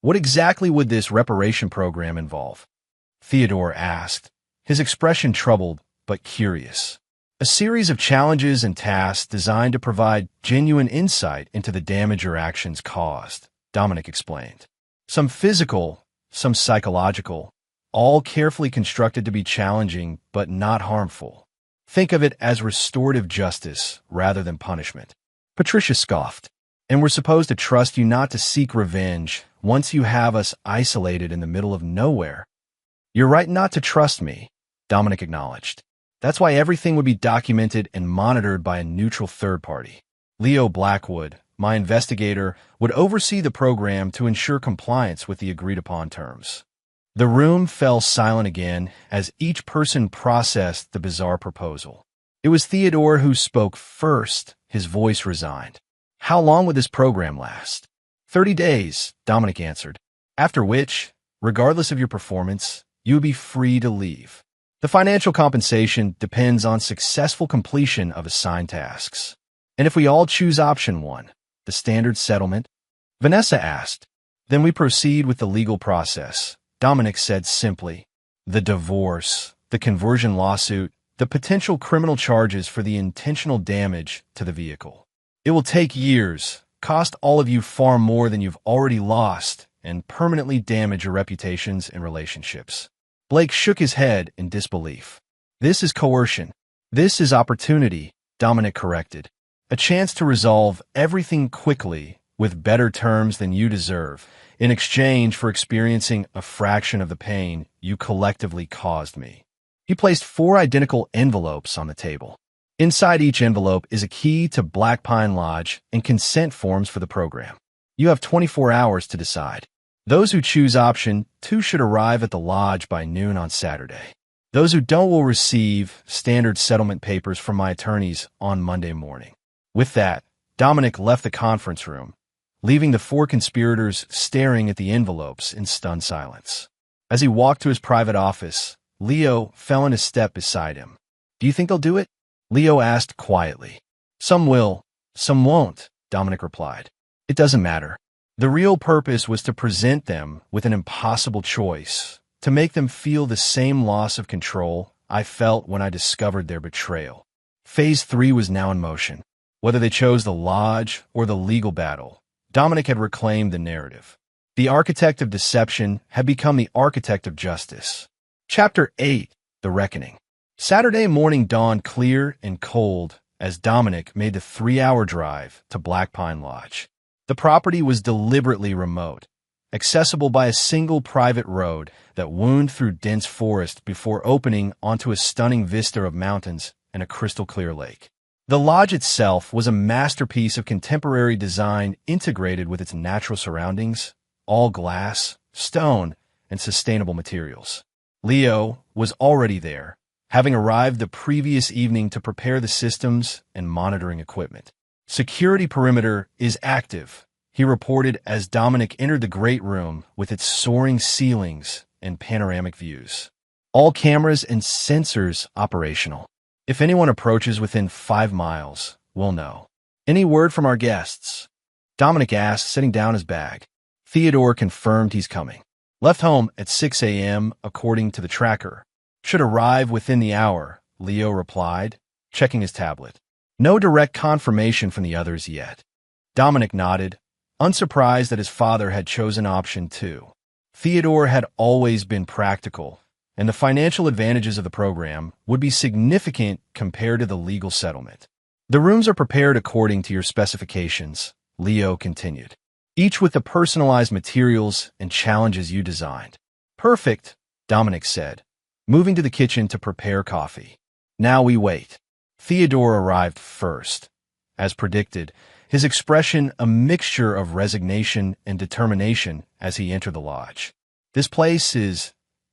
What exactly would this reparation program involve? Theodore asked, his expression troubled but curious. A series of challenges and tasks designed to provide genuine insight into the damage your actions caused, Dominic explained. Some physical, some psychological, all carefully constructed to be challenging but not harmful. Think of it as restorative justice rather than punishment. Patricia scoffed. And we're supposed to trust you not to seek revenge once you have us isolated in the middle of nowhere. You're right not to trust me, Dominic acknowledged. That's why everything would be documented and monitored by a neutral third party. Leo Blackwood, my investigator, would oversee the program to ensure compliance with the agreed-upon terms. The room fell silent again as each person processed the bizarre proposal. It was Theodore who spoke first, his voice resigned. How long would this program last? 30 days, Dominic answered, after which, regardless of your performance, you would be free to leave. The financial compensation depends on successful completion of assigned tasks. And if we all choose option 1, the standard settlement? Vanessa asked. Then we proceed with the legal process, Dominic said simply. The divorce, the conversion lawsuit, the potential criminal charges for the intentional damage to the vehicle. It will take years, cost all of you far more than you've already lost, and permanently damage your reputations and relationships. Blake shook his head in disbelief. This is coercion. This is opportunity, Dominic corrected. A chance to resolve everything quickly with better terms than you deserve, in exchange for experiencing a fraction of the pain you collectively caused me. He placed 4 identical envelopes on the table. Inside each envelope is a key to Black Pine Lodge and consent forms for the program. You have 24 hours to decide. Those who choose option 2 should arrive at the lodge by noon on Saturday. Those who don't will receive standard settlement papers from my attorneys on Monday morning. With that, Dominic left the conference room, leaving the 4 conspirators staring at the envelopes in stunned silence. As he walked to his private office, Leo fell in a step beside him. Do you think they'll do it? Leo asked quietly. Some will, some won't, Dominic replied. It doesn't matter. The real purpose was to present them with an impossible choice, to make them feel the same loss of control I felt when I discovered their betrayal. Phase 3 was now in motion. Whether they chose the lodge or the legal battle, Dominic had reclaimed the narrative. The architect of deception had become the architect of justice. Chapter 8, The Reckoning. Saturday morning dawned clear and cold as Dominic made the 3-hour drive to Black Pine Lodge. The property was deliberately remote, accessible by a single private road that wound through dense forest before opening onto a stunning vista of mountains and a crystal-clear lake. The lodge itself was a masterpiece of contemporary design integrated with its natural surroundings, all glass, stone, and sustainable materials. Leo was already there, having arrived the previous evening to prepare the systems and monitoring equipment. Security perimeter is active, he reported as Dominic entered the great room with its soaring ceilings and panoramic views. All cameras and sensors operational. If anyone approaches within 5 miles, we'll know. Any word from our guests? Dominic asked, setting down his bag. Theodore confirmed he's coming. Left home at 6 a.m. according to the tracker. Should arrive within the hour, Leo replied, checking his tablet. No direct confirmation from the others yet. Dominic nodded, unsurprised that his father had chosen option 2. Theodore had always been practical, and the financial advantages of the program would be significant compared to the legal settlement. The rooms are prepared according to your specifications, Leo continued, each with the personalized materials and challenges you designed. Perfect, Dominic said, moving to the kitchen to prepare coffee. Now we wait. Theodore arrived first. As predicted, his expression a mixture of resignation and determination as he entered the lodge. This place is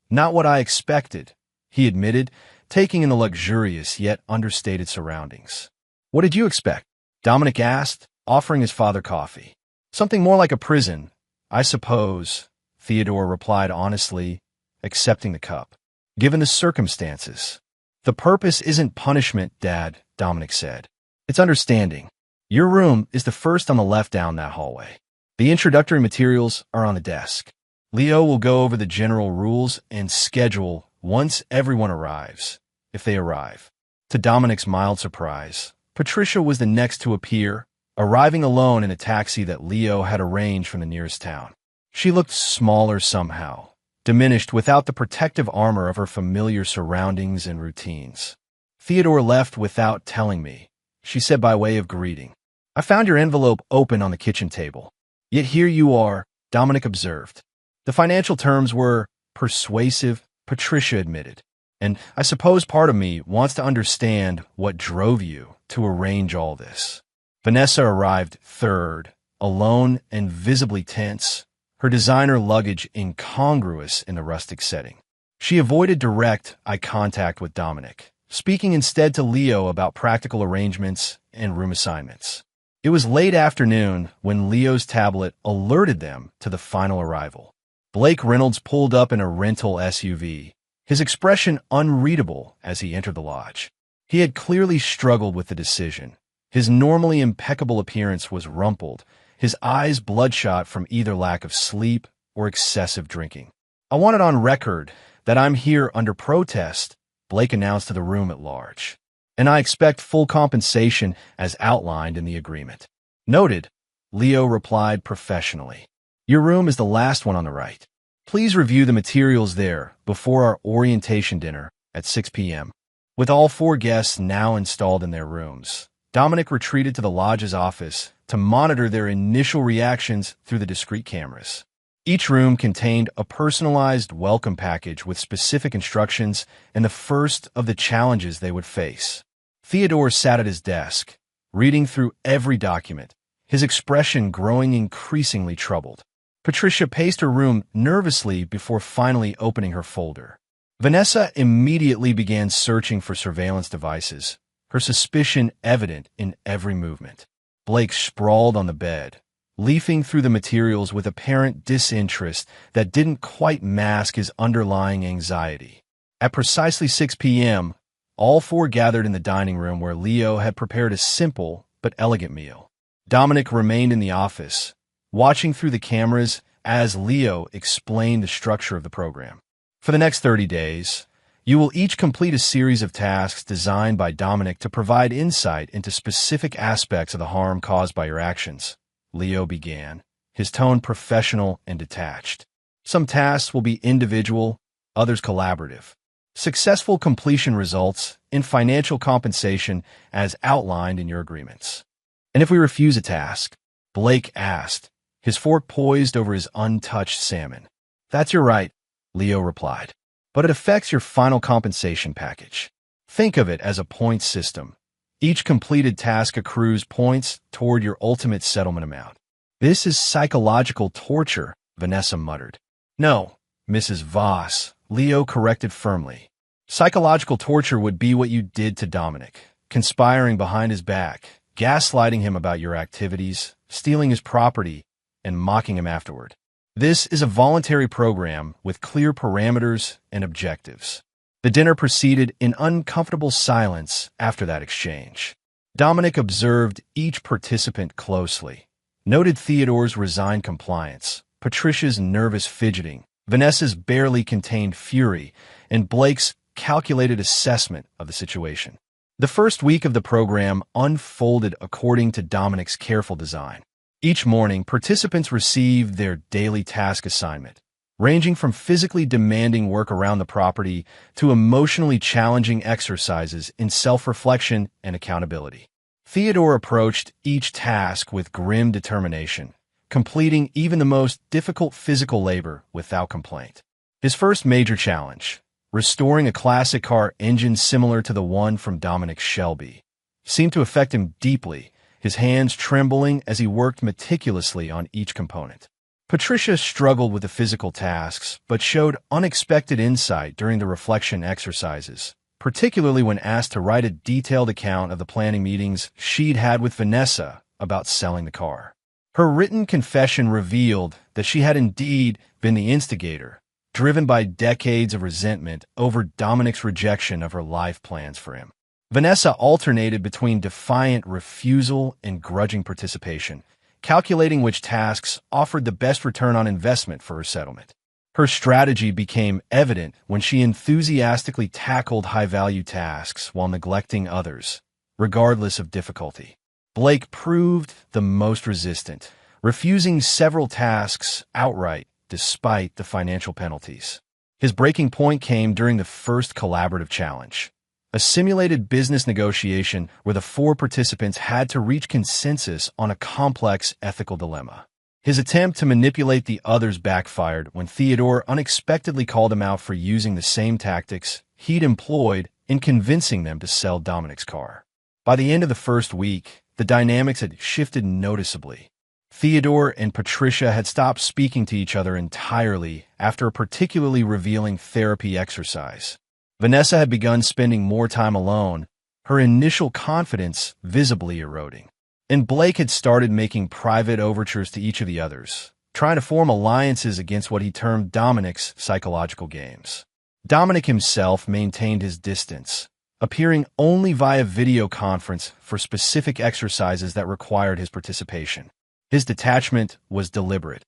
not what I expected, he admitted, taking in the luxurious yet understated surroundings. What did you expect? Dominic asked, offering his father coffee. Something more like a prison, I suppose, Theodore replied honestly, accepting the cup. Given the circumstances. The purpose isn't punishment, Dad, Dominic said. It's understanding. Your room is the first on the left down that hallway. The introductory materials are on the desk. Leo will go over the general rules and schedule once everyone arrives, if they arrive. To Dominic's mild surprise, Patricia was the next to appear, arriving alone in a taxi that Leo had arranged from the nearest town. She looked smaller somehow, diminished without the protective armor of her familiar surroundings and routines. Theodore left without telling me, she said by way of greeting. I found your envelope open on the kitchen table. Yet here you are, Dominic observed. The financial terms were persuasive, Patricia admitted. And I suppose part of me wants to understand what drove you to arrange all this. Vanessa arrived third, alone and visibly tense, her designer luggage incongruous in the rustic setting. She avoided direct eye contact with Dominic, speaking instead to Leo about practical arrangements and room assignments. It was late afternoon when Leo's tablet alerted them to the final arrival. Blake Reynolds pulled up in a rental SUV, his expression unreadable as he entered the lodge. He had clearly struggled with the decision. His normally impeccable appearance was rumpled, his eyes bloodshot from either lack of sleep or excessive drinking. "I want it on record that I'm here under protest," Blake announced to the room at large. "And I expect full compensation as outlined in the agreement." "Noted," Leo replied professionally. "Your room is the last one on the right. Please review the materials there before our orientation dinner at 6 p.m. With all 4 guests now installed in their rooms, Dominic retreated to the lodge's office to monitor their initial reactions through the discrete cameras. Each room contained a personalized welcome package with specific instructions and the first of the challenges they would face. Theodore sat at his desk, reading through every document, his expression growing increasingly troubled. Patricia paced her room nervously before finally opening her folder. Vanessa immediately began searching for surveillance devices, her suspicion evident in every movement. Blake sprawled on the bed, leafing through the materials with apparent disinterest that didn't quite mask his underlying anxiety. At precisely 6 p.m., all 4 gathered in the dining room where Leo had prepared a simple but elegant meal. Dominic remained in the office, watching through the cameras as Leo explained the structure of the program. For the next 30 days, you will each complete a series of tasks designed by Dominic to provide insight into specific aspects of the harm caused by your actions, Leo began, his tone professional and detached. Some tasks will be individual, others collaborative. Successful completion results in financial compensation as outlined in your agreements. And if we refuse a task, Blake asked, his fork poised over his untouched salmon. "That's your right," Leo replied, "but it affects your final compensation package. Think of it as a points system. Each completed task accrues points toward your ultimate settlement amount." "This is psychological torture," Vanessa muttered. "No, Mrs. Voss," Leo corrected firmly. "Psychological torture would be what you did to Dominic, conspiring behind his back, gaslighting him about your activities, stealing his property, and mocking him afterward. This is a voluntary program with clear parameters and objectives." The dinner proceeded in uncomfortable silence after that exchange. Dominic observed each participant closely, noted Theodore's resigned compliance, Patricia's nervous fidgeting, Vanessa's barely contained fury, and Blake's calculated assessment of the situation. The first week of the program unfolded according to Dominic's careful design. Each morning, participants received their daily task assignment, ranging from physically demanding work around the property to emotionally challenging exercises in self-reflection and accountability. Theodore approached each task with grim determination, completing even the most difficult physical labor without complaint. His first major challenge, restoring a classic car engine similar to the one from Dominic Shelby, seemed to affect him deeply, his hands trembling as he worked meticulously on each component. Patricia struggled with the physical tasks, but showed unexpected insight during the reflection exercises, particularly when asked to write a detailed account of the planning meetings she'd had with Vanessa about selling the car. Her written confession revealed that she had indeed been the instigator, driven by decades of resentment over Dominic's rejection of her life plans for him. Vanessa alternated between defiant refusal and grudging participation, calculating which tasks offered the best return on investment for her settlement. Her strategy became evident when she enthusiastically tackled high-value tasks while neglecting others, regardless of difficulty. Blake proved the most resistant, refusing several tasks outright despite the financial penalties. His breaking point came during the first collaborative challenge, a simulated business negotiation where the 4 participants had to reach consensus on a complex ethical dilemma. His attempt to manipulate the others backfired when Theodore unexpectedly called him out for using the same tactics he'd employed in convincing them to sell Dominic's car. By the end of the first week, the dynamics had shifted noticeably. Theodore and Patricia had stopped speaking to each other entirely after a particularly revealing therapy exercise. Vanessa had begun spending more time alone, her initial confidence visibly eroding. And Blake had started making private overtures to each of the others, trying to form alliances against what he termed Dominic's psychological games. Dominic himself maintained his distance, appearing only via video conference for specific exercises that required his participation. His detachment was deliberate,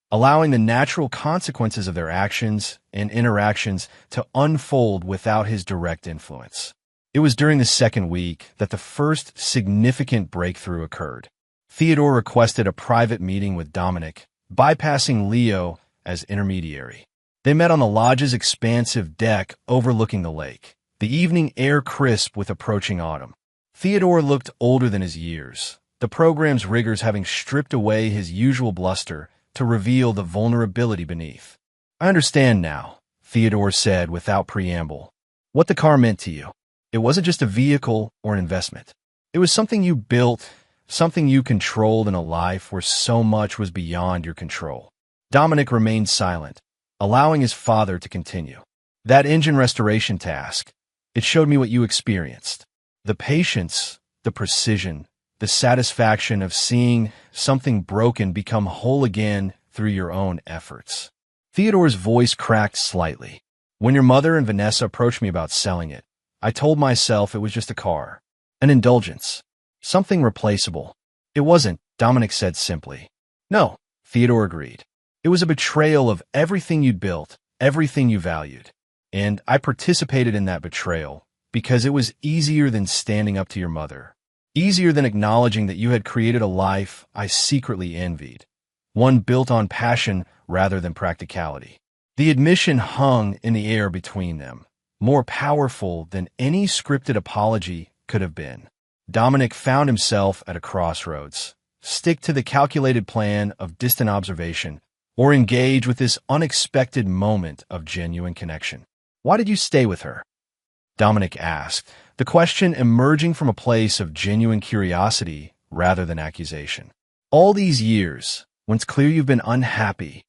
allowing the natural consequences of their actions and interactions to unfold without his direct influence. It was during the second week that the first significant breakthrough occurred. Theodore requested a private meeting with Dominic, bypassing Leo as intermediary. They met on the lodge's expansive deck overlooking the lake, the evening air crisp with approaching autumn. Theodore looked older than his years, the program's rigors having stripped away his usual bluster to reveal the vulnerability beneath. "I understand now," Theodore said without preamble, "what the car meant to you. It wasn't just a vehicle or an investment. It was something you built, something you controlled in a life where so much was beyond your control." Dominic remained silent, allowing his father to continue. "That engine restoration task, it showed me what you experienced. The patience, the precision, the satisfaction of seeing something broken become whole again through your own efforts." Theodore's voice cracked slightly. "When your mother and Vanessa approached me about selling it, I told myself it was just a car, an indulgence, something replaceable. It wasn't," Dominic said simply. "No," Theodore agreed. "It was a betrayal of everything you'd built, everything you valued. And I participated in that betrayal because it was easier than standing up to your mother, easier than acknowledging that you had created a life I secretly envied, one built on passion rather than practicality." The admission hung in the air between them, more powerful than any scripted apology could have been. Dominic found himself at a crossroads. Stick to the calculated plan of distant observation, or engage with this unexpected moment of genuine connection. "Why did you stay with her?" Dominic asked, the question emerging from a place of genuine curiosity rather than accusation. "All these years, when it's clear you've been unhappy."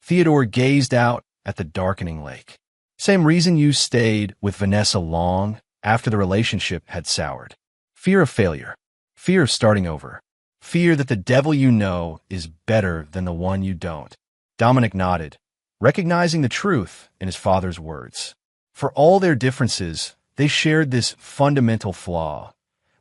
Theodore gazed out at the darkening lake. "Same reason you stayed with Vanessa long after the relationship had soured. Fear of failure, fear of starting over, fear that the devil you know is better than the one you don't." Dominic nodded, recognizing the truth in his father's words. For all their differences, they shared this fundamental flaw,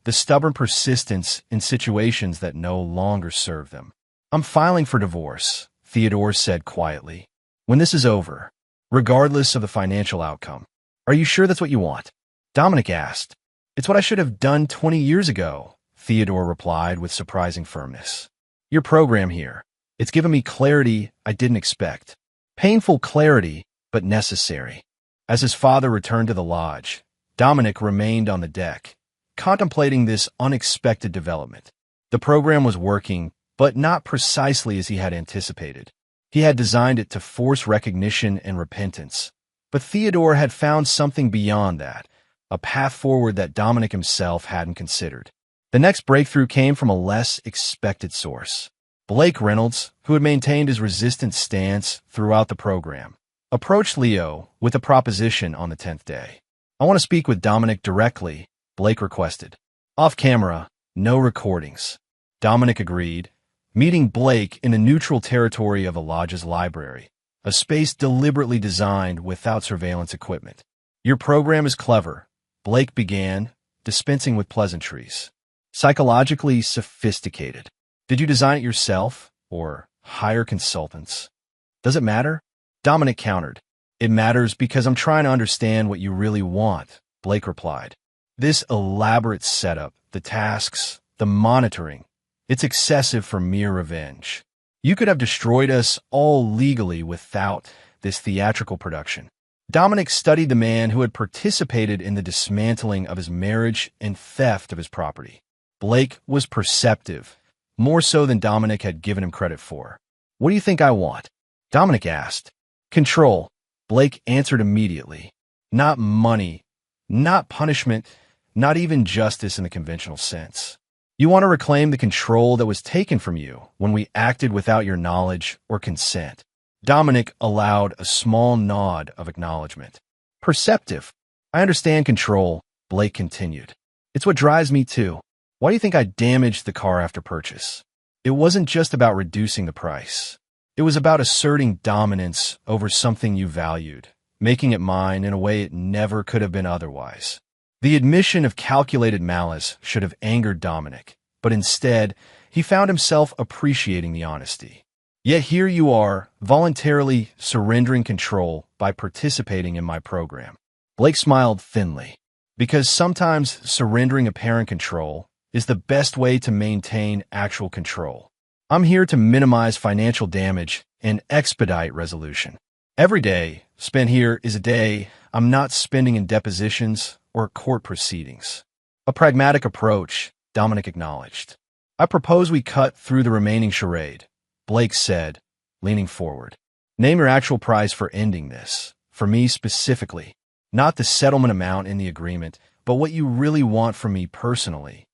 the stubborn persistence in situations that no longer serve them. "I'm filing for divorce," Theodore said quietly, "when this is over, regardless of the financial outcome." "Are you sure that's what you want?" Dominic asked. "It's what I should have done 20 years ago," Theodore replied with surprising firmness. "Your program here, it's given me clarity I didn't expect. Painful clarity, but necessary." As his father returned to the lodge, Dominic remained on the deck, contemplating this unexpected development. The program was working, but not precisely as he had anticipated. He had designed it to force recognition and repentance, but Theodore had found something beyond that, a path forward that Dominic himself hadn't considered. The next breakthrough came from a less expected source. Blake Reynolds, who had maintained his resistant stance throughout the program, approached Leo with a proposition on the 10th day. "I want to speak with Dominic directly," Blake requested. "Off camera, no recordings." Dominic agreed, meeting Blake in the neutral territory of the lodge's library, a space deliberately designed without surveillance equipment. "Your program is clever," Blake began, dispensing with pleasantries. "Psychologically sophisticated. Did you design it yourself, or hire consultants?" "Does it matter?" Dominic countered. "It matters because I'm trying to understand what you really want," Blake replied. "This elaborate setup, the tasks, the monitoring, it's excessive for mere revenge. You could have destroyed us all legally without this theatrical production." Dominic studied the man who had participated in the dismantling of his marriage and theft of his property. Blake was perceptive, more so than Dominic had given him credit for. "What do you think I want?" Dominic asked. "Control," Blake answered immediately. "Not money, not punishment, not even justice in the conventional sense. You want to reclaim the control that was taken from you when we acted without your knowledge or consent." Dominic allowed a small nod of acknowledgement. "Perceptive. I understand control," Blake continued. "It's what drives me too. Why do you think I damaged the car after purchase? It wasn't just about reducing the price. It was about asserting dominance over something you valued, making it mine in a way it never could have been otherwise. The admission of calculated malice should have angered Dominic, but instead, he found himself appreciating the honesty. Yet here you are, voluntarily surrendering control by participating in my program. Blake smiled thinly, because sometimes surrendering apparent control is the best way to maintain actual control. I'm here to minimize financial damage and expedite resolution. Every day spent here is a day I'm not spending in depositions or court proceedings. A pragmatic approach, Dominic acknowledged. I propose we cut through the remaining charade, Blake said, leaning forward. Name your actual price for ending this, for me specifically. Not the settlement amount in the agreement, but what you really want from me personally.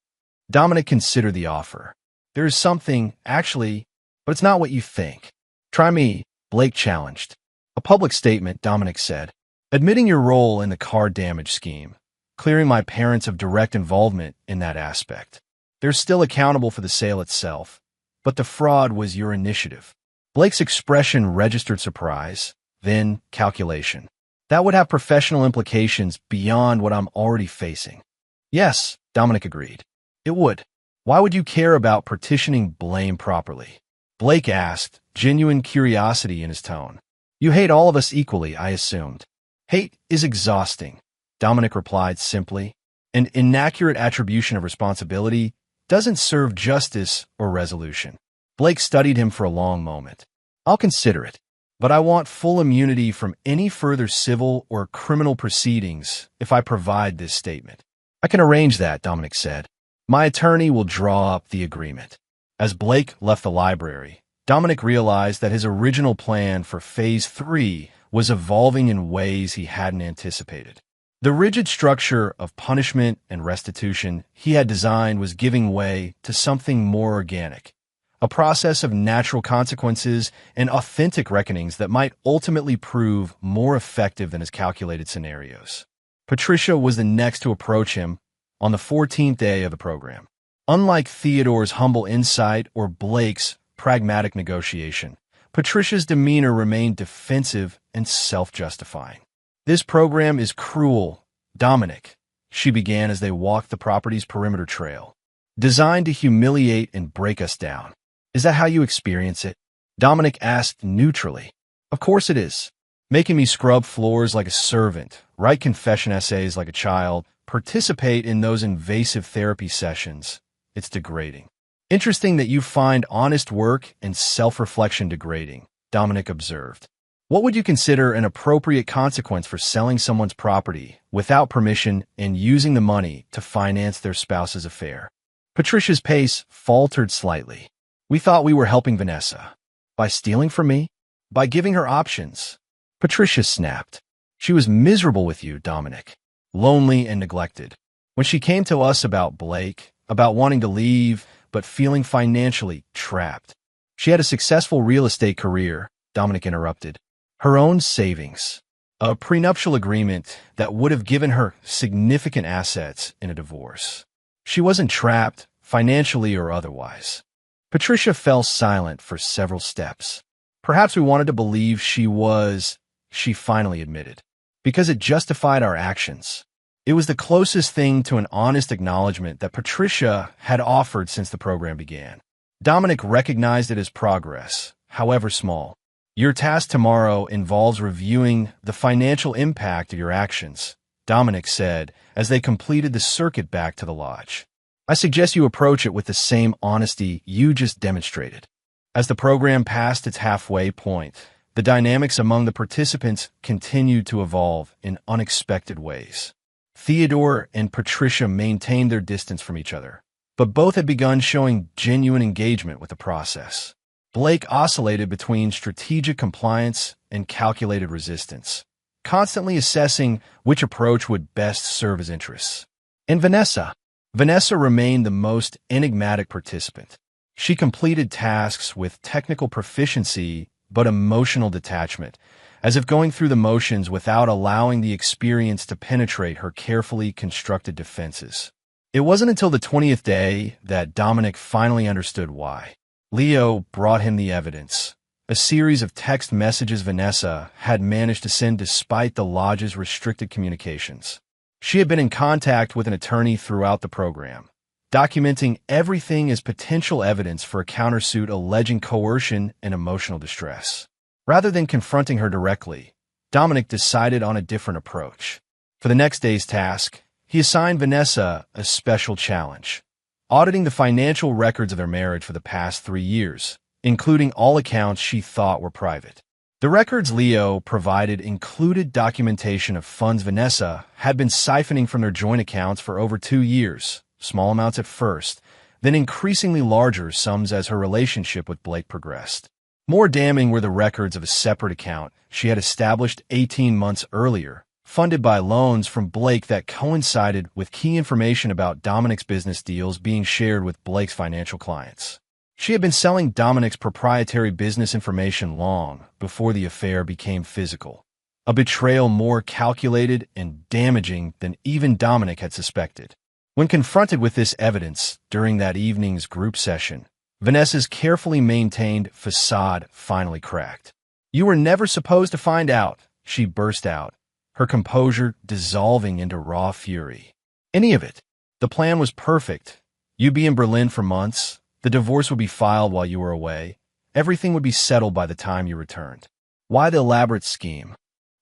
Dominic considered the offer. There is something, actually, but it's not what you think. Try me, Blake challenged. A public statement, Dominic said. Admitting your role in the car damage scheme, clearing my parents of direct involvement in that aspect. They're still accountable for the sale itself, but the fraud was your initiative. Blake's expression registered surprise, then calculation. That would have professional implications beyond what I'm already facing. Yes, Dominic agreed. It would. Why would you care about partitioning blame properly? Blake asked, genuine curiosity in his tone. You hate all of us equally, I assumed. Hate is exhausting, Dominic replied simply. An inaccurate attribution of responsibility doesn't serve justice or resolution. Blake studied him for a long moment. I'll consider it, but I want full immunity from any further civil or criminal proceedings if I provide this statement. I can arrange that, Dominic said. My attorney will draw up the agreement. As Blake left the library, Dominic realized that his original plan for Phase 3 was evolving in ways he hadn't anticipated. The rigid structure of punishment and restitution he had designed was giving way to something more organic, a process of natural consequences and authentic reckonings that might ultimately prove more effective than his calculated scenarios. Patricia was the next to approach him on the 14th day of the program. Unlike Theodore's humble insight or Blake's pragmatic negotiation, Patricia's demeanor remained defensive and self-justifying. This program is cruel, Dominic, she began as they walked the property's perimeter trail. Designed to humiliate and break us down. Is that how you experience it? Dominic asked neutrally. Of course it is. Making me scrub floors like a servant, write confession essays like a child, participate in those invasive therapy sessions. It's degrading. Interesting that you find honest work and self-reflection degrading, Dominic observed. What would you consider an appropriate consequence for selling someone's property without permission and using the money to finance their spouse's affair? Patricia's pace faltered slightly. We thought we were helping Vanessa. By stealing from me? By giving her options? Patricia snapped. She was miserable with you, Dominic. Lonely and neglected. When she came to us about Blake, about wanting to leave, but feeling financially trapped. She had a successful real estate career, Dominic interrupted. Her own savings. A prenuptial agreement that would have given her significant assets in a divorce. She wasn't trapped, financially or otherwise. Patricia fell silent for several steps. Perhaps we wanted to believe she was, she finally admitted, because it justified our actions. It was the closest thing to an honest acknowledgement that Patricia had offered since the program began. Dominic recognized it as progress, however small. Your task tomorrow involves reviewing the financial impact of your actions, Dominic said as they completed the circuit back to the lodge. I suggest you approach it with the same honesty you just demonstrated. As the program passed its halfway point, the dynamics among the participants continued to evolve in unexpected ways. Theodore and Patricia maintained their distance from each other, but both had begun showing genuine engagement with the process. Blake oscillated between strategic compliance and calculated resistance, constantly assessing which approach would best serve his interests. And Vanessa remained the most enigmatic participant. She completed tasks with technical proficiency but emotional detachment, as if going through the motions without allowing the experience to penetrate her carefully constructed defenses. It wasn't until the 20th day that Dominic finally understood why. Leo brought him the evidence, a series of text messages Vanessa had managed to send despite the lodge's restricted communications. She had been in contact with an attorney throughout the program, documenting everything as potential evidence for a countersuit alleging coercion and emotional distress. Rather than confronting her directly, Dominic decided on a different approach. For the next day's task, he assigned Vanessa a special challenge, auditing the financial records of their marriage for the past 3 years, including all accounts she thought were private. The records Leo provided included documentation of funds Vanessa had been siphoning from their joint accounts for over 2 years, small amounts at first, then increasingly larger sums as her relationship with Blake progressed. More damning were the records of a separate account she had established 18 months earlier, funded by loans from Blake that coincided with key information about Dominic's business deals being shared with Blake's financial clients. She had been selling Dominic's proprietary business information long before the affair became physical, a betrayal more calculated and damaging than even Dominic had suspected. When confronted with this evidence during that evening's group session, Vanessa's carefully maintained facade finally cracked. "You were never supposed to find out," she burst out, her composure dissolving into raw fury. "Any of it. The plan was perfect. You'd be in Berlin for months. The divorce would be filed while you were away. Everything would be settled by the time you returned. Why the elaborate scheme?"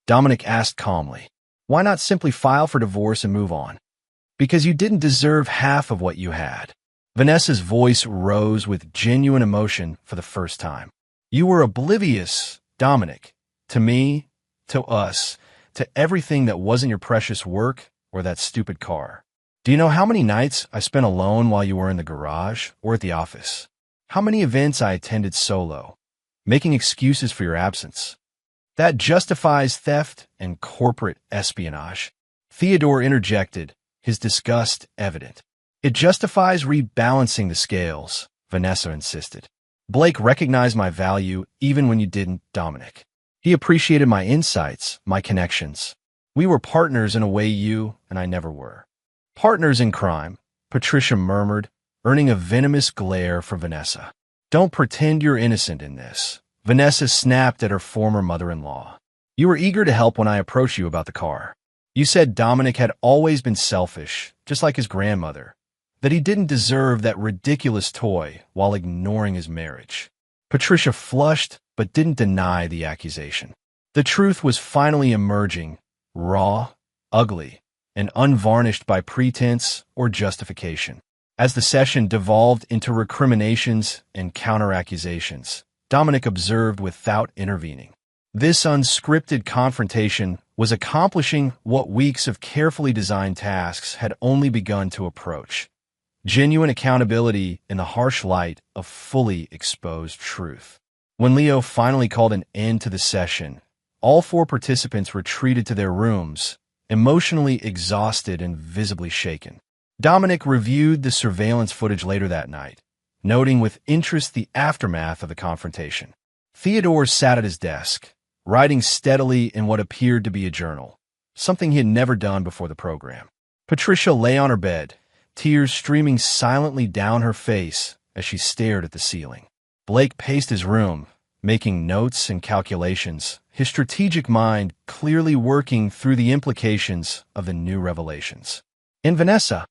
Dominic asked calmly. "Why not simply file for divorce and move on?" "Because you didn't deserve half of what you had." Vanessa's voice rose with genuine emotion for the first time. "You were oblivious, Dominic. To me, to us, to everything that wasn't your precious work or that stupid car. Do you know how many nights I spent alone while you were in the garage or at the office? How many events I attended solo, making excuses for your absence? That justifies theft and corporate espionage." Theodore interjected, his disgust evident. "It justifies rebalancing the scales," Vanessa insisted. "Blake recognized my value even when you didn't, Dominic. He appreciated my insights, my connections. We were partners in a way you and I never were." "Partners in crime," Patricia murmured, earning a venomous glare from Vanessa. "Don't pretend you're innocent in this." Vanessa snapped at her former mother-in-law. "You were eager to help when I approached you about the car. You said Dominic had always been selfish, just like his grandmother, that he didn't deserve that ridiculous toy while ignoring his marriage." Patricia flushed but didn't deny the accusation. The truth was finally emerging, raw, ugly, and unvarnished by pretense or justification. As the session devolved into recriminations and counter-accusations, Dominic observed without intervening. This unscripted confrontation was accomplishing what weeks of carefully designed tasks had only begun to approach: genuine accountability in the harsh light of fully exposed truth. When Leo finally called an end to the session, all 4 participants retreated to their rooms, emotionally exhausted and visibly shaken. Dominic reviewed the surveillance footage later that night, noting with interest the aftermath of the confrontation. Theodore sat at his desk, writing steadily in what appeared to be a journal, something he had never done before the program. Patricia lay on her bed, tears streaming silently down her face as she stared at the ceiling. Blake paced his room, making notes and calculations, his strategic mind clearly working through the implications of the new revelations. And Vanessa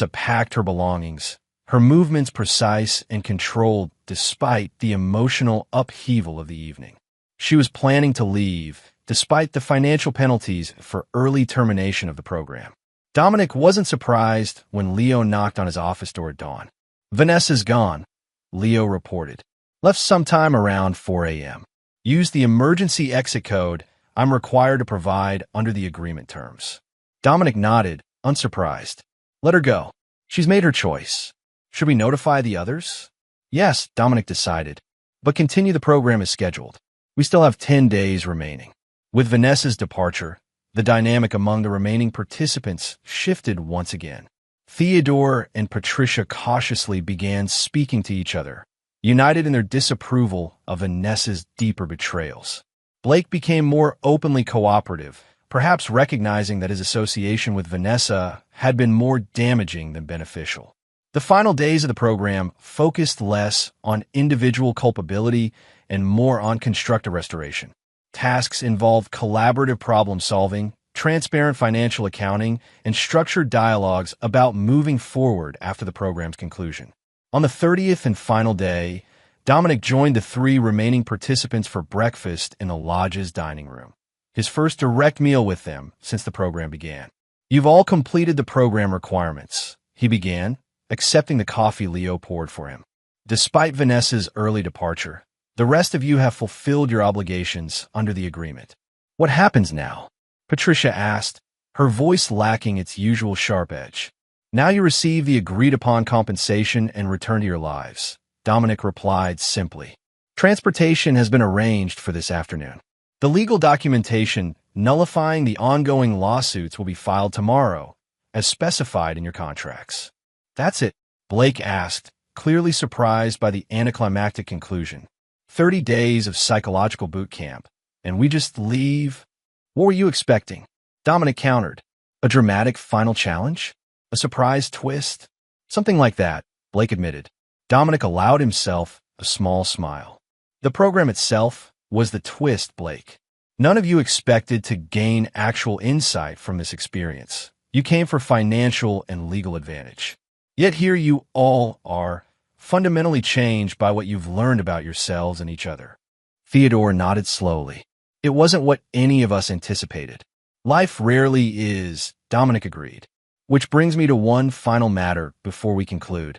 packed her belongings, her movements precise and controlled despite the emotional upheaval of the evening. She was planning to leave, despite the financial penalties for early termination of the program. Dominic wasn't surprised when Leo knocked on his office door at dawn. "Vanessa's gone," Leo reported. "Left sometime around 4 a.m. Use the emergency exit code I'm required to provide under the agreement terms." Dominic nodded, unsurprised. "Let her go. She's made her choice. Should we notify the others?" "Yes," Dominic decided, "but continue the program as scheduled. We still have 10 days remaining." With Vanessa's departure, the dynamic among the remaining participants shifted once again. Theodore and Patricia cautiously began speaking to each other, united in their disapproval of Vanessa's deeper betrayals. Blake became more openly cooperative, perhaps recognizing that his association with Vanessa had been more damaging than beneficial. The final days of the program focused less on individual culpability and more on constructive restoration. Tasks involved collaborative problem-solving, transparent financial accounting, and structured dialogues about moving forward after the program's conclusion. On the 30th and final day, Dominic joined the 3 remaining participants for breakfast in the lodge's dining room, his first direct meal with them since the program began. "You've all completed the program requirements," he began, accepting the coffee Leo poured for him. "Despite Vanessa's early departure, the rest of you have fulfilled your obligations under the agreement." "What happens now?" Patricia asked, her voice lacking its usual sharp edge. "Now you receive the agreed-upon compensation and return to your lives," Dominic replied simply. "Transportation has been arranged for this afternoon. The legal documentation nullifying the ongoing lawsuits will be filed tomorrow, as specified in your contracts." "That's it?" Blake asked, clearly surprised by the anticlimactic conclusion. 30 days of psychological boot camp, and we just leave? "What were you expecting?" Dominic countered. "A dramatic final challenge? A surprise twist?" "Something like that," Blake admitted. Dominic allowed himself a small smile. "The program itself was the twist, Blake. None of you expected to gain actual insight from this experience. You came for financial and legal advantage. Yet here you all are, fundamentally changed by what you've learned about yourselves and each other." Theodore nodded slowly. "It wasn't what any of us anticipated." "Life rarely is," Dominic agreed. "Which brings me to one final matter before we conclude."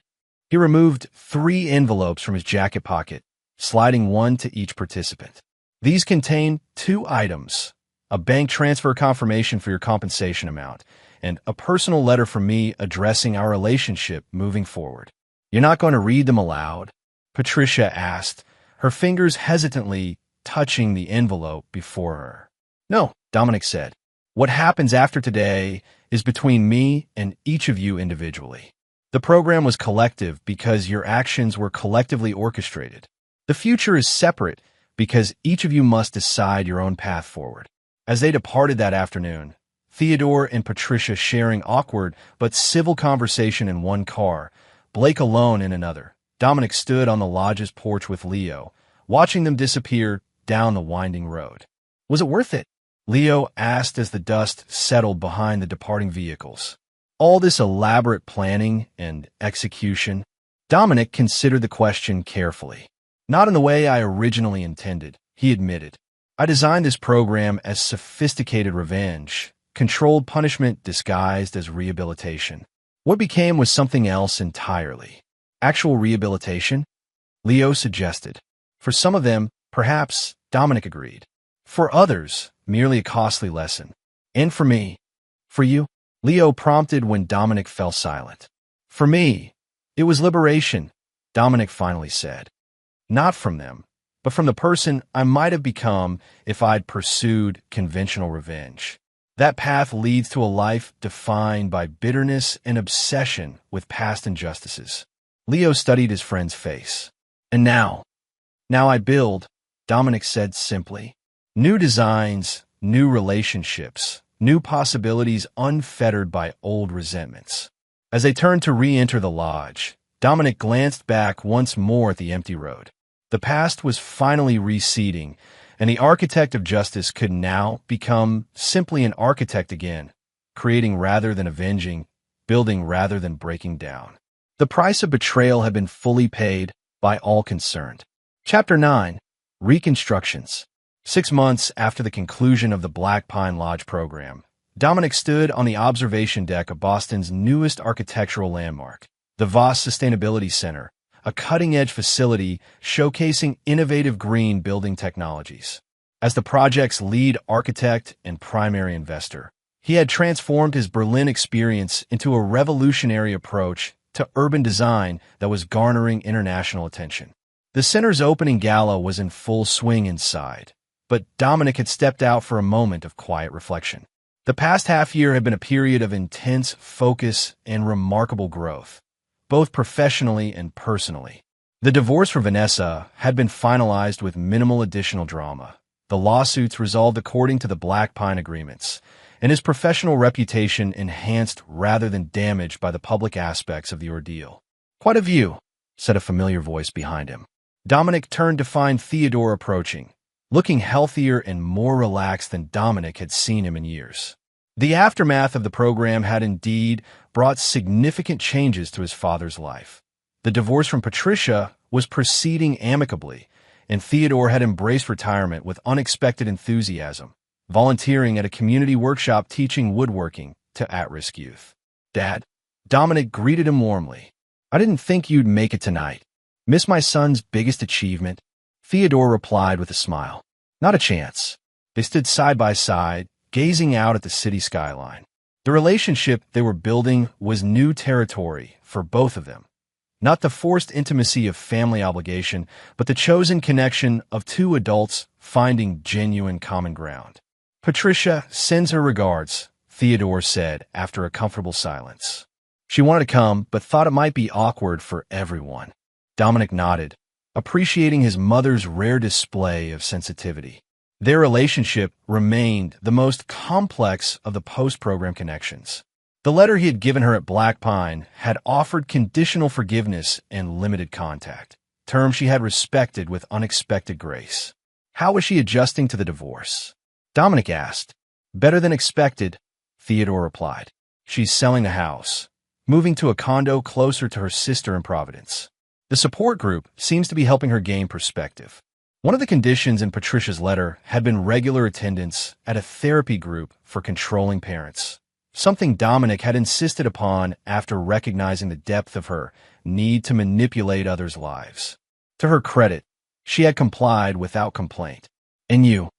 He removed 3 envelopes from his jacket pocket, sliding one to each participant. "These contain 2 items, a bank transfer confirmation for your compensation amount, and a personal letter from me addressing our relationship moving forward." "You're not going to read them aloud?" Patricia asked, her fingers hesitantly touching the envelope before her. "No," Dominic said. "What happens after today is between me and each of you individually. The program was collective because your actions were collectively orchestrated. The future is separate because each of you must decide your own path forward." As they departed that afternoon, Theodore and Patricia sharing awkward but civil conversation in one car, Blake alone in another, Dominic stood on the lodge's porch with Leo, watching them disappear down the winding road. "Was it worth it?" Leo asked as the dust settled behind the departing vehicles. "All this elaborate planning and execution?" Dominic considered the question carefully. "Not in the way I originally intended," he admitted. "I designed this program as sophisticated revenge, controlled punishment disguised as rehabilitation. What became was something else entirely. Actual rehabilitation?" Leo suggested. "For some of them, perhaps," Dominic agreed. "For others, merely a costly lesson. And for me?" "For you?" Leo prompted when Dominic fell silent. "For me, it was liberation," Dominic finally said. "Not from them, but from the person I might have become if I'd pursued conventional revenge. That path leads to a life defined by bitterness and obsession with past injustices." Leo studied his friend's face. "And now I build," Dominic said simply. "New designs, new relationships, new possibilities unfettered by old resentments." As they turned to re-enter the lodge, Dominic glanced back once more at the empty road. The past was finally receding, and the architect of justice could now become simply an architect again, creating rather than avenging, building rather than breaking down. The price of betrayal had been fully paid by all concerned. Chapter 9. Reconstructions. 6 months after the conclusion of the Black Pine Lodge program, Dominic stood on the observation deck of Boston's newest architectural landmark, the Voss Sustainability Center, a cutting-edge facility showcasing innovative green building technologies. As the project's lead architect and primary investor, he had transformed his Berlin experience into a revolutionary approach to urban design that was garnering international attention. The center's opening gala was in full swing inside, but Dominic had stepped out for a moment of quiet reflection. The past half year had been a period of intense focus and remarkable growth, both professionally and personally. The divorce for Vanessa had been finalized with minimal additional drama, the lawsuits resolved according to the Black Pine agreements, and his professional reputation enhanced rather than damaged by the public aspects of the ordeal. "Quite a view," said a familiar voice behind him. Dominic turned to find Theodore approaching, looking healthier and more relaxed than Dominic had seen him in years. The aftermath of the program had indeed brought significant changes to his father's life. The divorce from Patricia was proceeding amicably, and Theodore had embraced retirement with unexpected enthusiasm, volunteering at a community workshop teaching woodworking to at-risk youth. "Dad," Dominic greeted him warmly. "I didn't think you'd make it tonight. Miss my son's biggest achievement?" Theodore replied with a smile. "Not a chance." They stood side by side, gazing out at the city skyline. The relationship they were building was new territory for both of them. Not the forced intimacy of family obligation, but the chosen connection of two adults finding genuine common ground. "Patricia sends her regards," Theodore said after a comfortable silence. "She wanted to come, but thought it might be awkward for everyone." Dominic nodded, appreciating his mother's rare display of sensitivity. Their relationship remained the most complex of the post-program connections. The letter he had given her at Black Pine had offered conditional forgiveness and limited contact, terms she had respected with unexpected grace. How was she adjusting to the divorce? Dominic asked. "Better than expected," Theodore replied. "She's selling the house, moving to a condo closer to her sister in Providence. The support group seems to be helping her gain perspective." One of the conditions in Patricia's letter had been regular attendance at a therapy group for controlling parents, something Dominic had insisted upon after recognizing the depth of her need to manipulate others' lives. To her credit, she had complied without complaint. "And you?"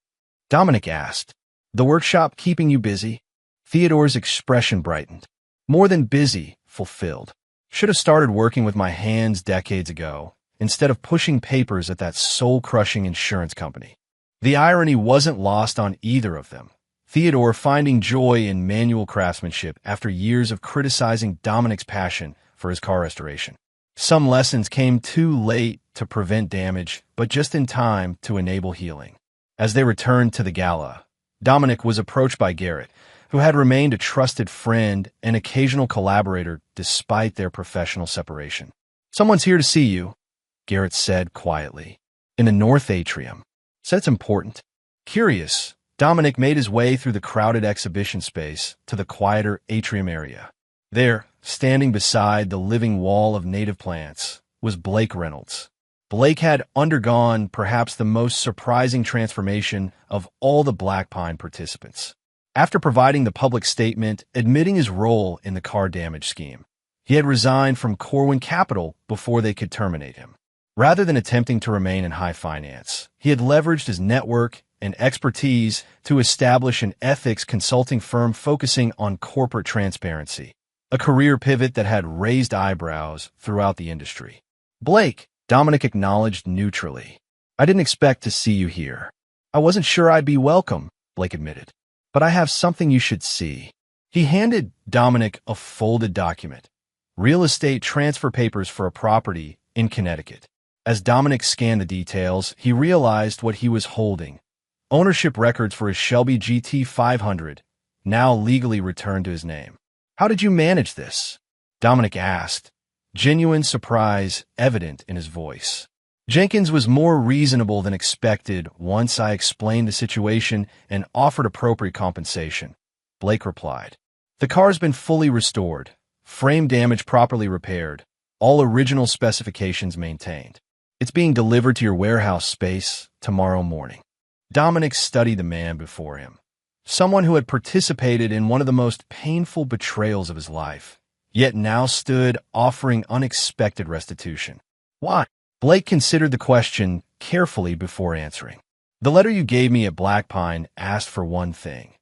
Dominic asked. "The workshop keeping you busy?" Theodore's expression brightened. "More than busy, fulfilled. Should have started working with my hands decades ago, instead of pushing papers at that soul-crushing insurance company." The irony wasn't lost on either of them. Theodore finding joy in manual craftsmanship after years of criticizing Dominic's passion for his car restoration. Some lessons came too late to prevent damage, but just in time to enable healing. As they returned to the gala, Dominic was approached by Garrett, who had remained a trusted friend and occasional collaborator despite their professional separation. "Someone's here to see you," Garrett said quietly. "In the North Atrium." Said it's important. Curious, Dominic made his way through the crowded exhibition space to the quieter atrium area. There, standing beside the living wall of native plants, was Blake Reynolds. Blake had undergone perhaps the most surprising transformation of all the Black Pine participants. After providing the public statement admitting his role in the car damage scheme, he had resigned from Corwin Capital before they could terminate him. Rather than attempting to remain in high finance, he had leveraged his network and expertise to establish an ethics consulting firm focusing on corporate transparency, a career pivot that had raised eyebrows throughout the industry. "Blake," Dominic acknowledged neutrally. "I didn't expect to see you here." "I wasn't sure I'd be welcome," Blake admitted. "But I have something you should see." He handed Dominic a folded document, real estate transfer papers for a property in Connecticut. As Dominic scanned the details, he realized what he was holding. Ownership records for his Shelby GT 500, now legally returned to his name. "How did you manage this?" Dominic asked, genuine surprise evident in his voice. "Jenkins was more reasonable than expected once I explained the situation and offered appropriate compensation," Blake replied. "The car's been fully restored, frame damage properly repaired, all original specifications maintained. It's being delivered to your warehouse space tomorrow morning." Dominic studied the man before him, someone who had participated in one of the most painful betrayals of his life, yet now stood offering unexpected restitution. "Why?" Blake considered the question carefully before answering. "The letter you gave me at Black Pine asked for one thing,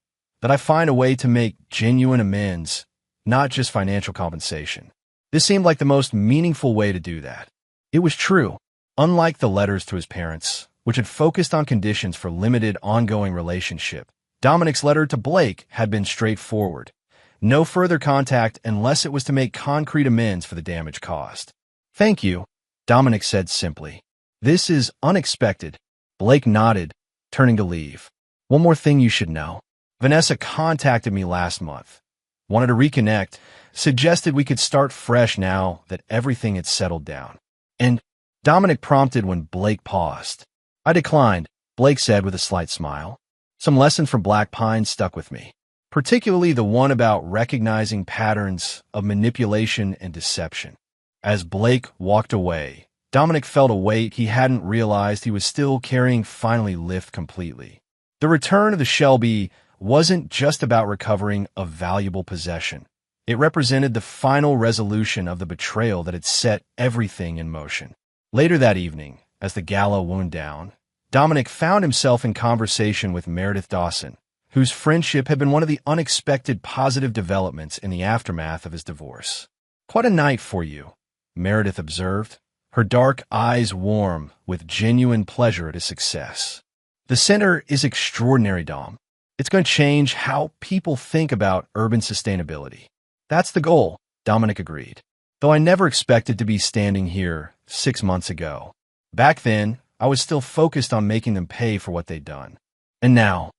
that I find a way to make genuine amends, not just financial compensation. This seemed like the most meaningful way to do that." It was true. Unlike the letters to his parents, which had focused on conditions for limited ongoing relationship, Dominic's letter to Blake had been straightforward. No further contact unless it was to make concrete amends for the damage caused. "Thank you," Dominic said simply. "This is unexpected." Blake nodded, turning to leave. "One more thing you should know. Vanessa contacted me last month. Wanted to reconnect, suggested we could start fresh now that everything had settled down. And Dominic prompted when Blake paused. I declined, Blake said with a slight smile. Some lesson from Black Pine stuck with me, particularly the one about recognizing patterns of manipulation and deception. As Blake walked away, Dominic felt a weight he hadn't realized he was still carrying finally lift completely. The return of the Shelby wasn't just about recovering a valuable possession. It represented the final resolution of the betrayal that had set everything in motion. Later that evening, as the gala wound down, Dominic found himself in conversation with Meredith Dawson, whose friendship had been one of the unexpected positive developments in the aftermath of his divorce. "Quite a night for you," Meredith observed, her dark eyes warm with genuine pleasure at his success. "The center is extraordinary, Dom. It's going to change how people think about urban sustainability." "That's the goal," Dominic agreed, "though I never expected to be standing here 6 months ago. Back then, I was still focused on making them pay for what they'd done." "And now?"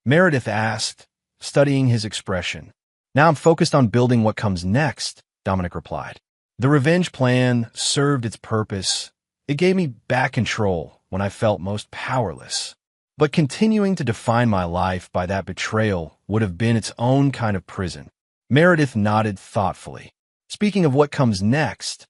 Meredith asked, studying his expression. "Now I'm focused on building what comes next," Dominic replied. "The revenge plan served its purpose. It gave me back control when I felt most powerless. But continuing to define my life by that betrayal would have been its own kind of prison." Meredith nodded thoughtfully. "Speaking of what comes next,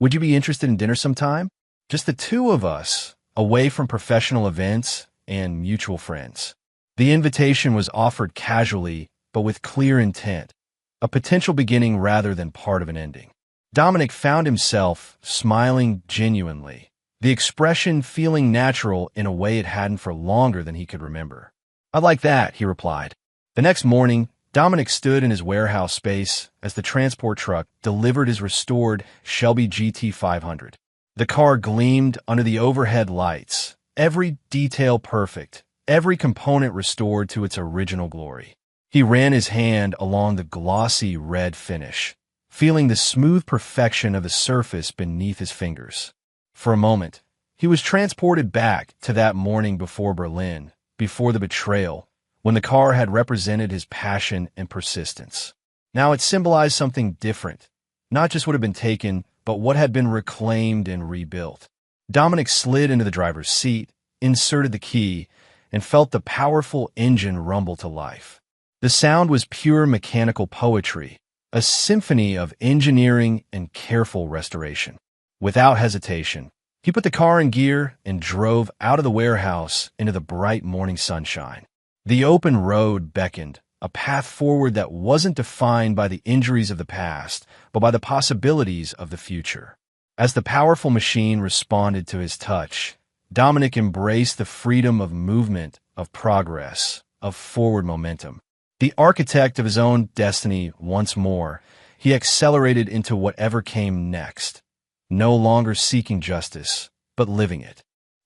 would you be interested in dinner sometime? Just the two of us, away from professional events and mutual friends." The invitation was offered casually, but with clear intent, a potential beginning rather than part of an ending. Dominic found himself smiling genuinely, the expression feeling natural in a way it hadn't for longer than he could remember. "I like that," he replied. The next morning, Dominic stood in his warehouse space as the transport truck delivered his restored Shelby GT500. The car gleamed under the overhead lights, every detail perfect, every component restored to its original glory. He ran his hand along the glossy red finish, feeling the smooth perfection of the surface beneath his fingers. For a moment, he was transported back to that morning before Berlin, before the betrayal, when the car had represented his passion and persistence. Now it symbolized something different, not just what had been taken, but what had been reclaimed and rebuilt. Dominic slid into the driver's seat, inserted the key, and felt the powerful engine rumble to life. The sound was pure mechanical poetry, a symphony of engineering and careful restoration. Without hesitation, he put the car in gear and drove out of the warehouse into the bright morning sunshine. The open road beckoned, a path forward that wasn't defined by the injuries of the past, but by the possibilities of the future. As the powerful machine responded to his touch, Dominic embraced the freedom of movement, of progress, of forward momentum. The architect of his own destiny once more, he accelerated into whatever came next, no longer seeking justice, but living it.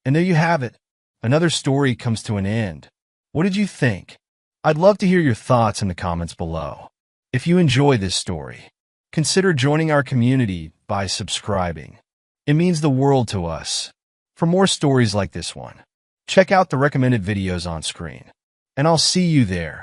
And there you have it. Another story comes to an end. What did you think? I'd love to hear your thoughts in the comments below. If you enjoy this story, consider joining our community by subscribing. It means the world to us. For more stories like this one, check out the recommended videos on screen. And I'll see you there.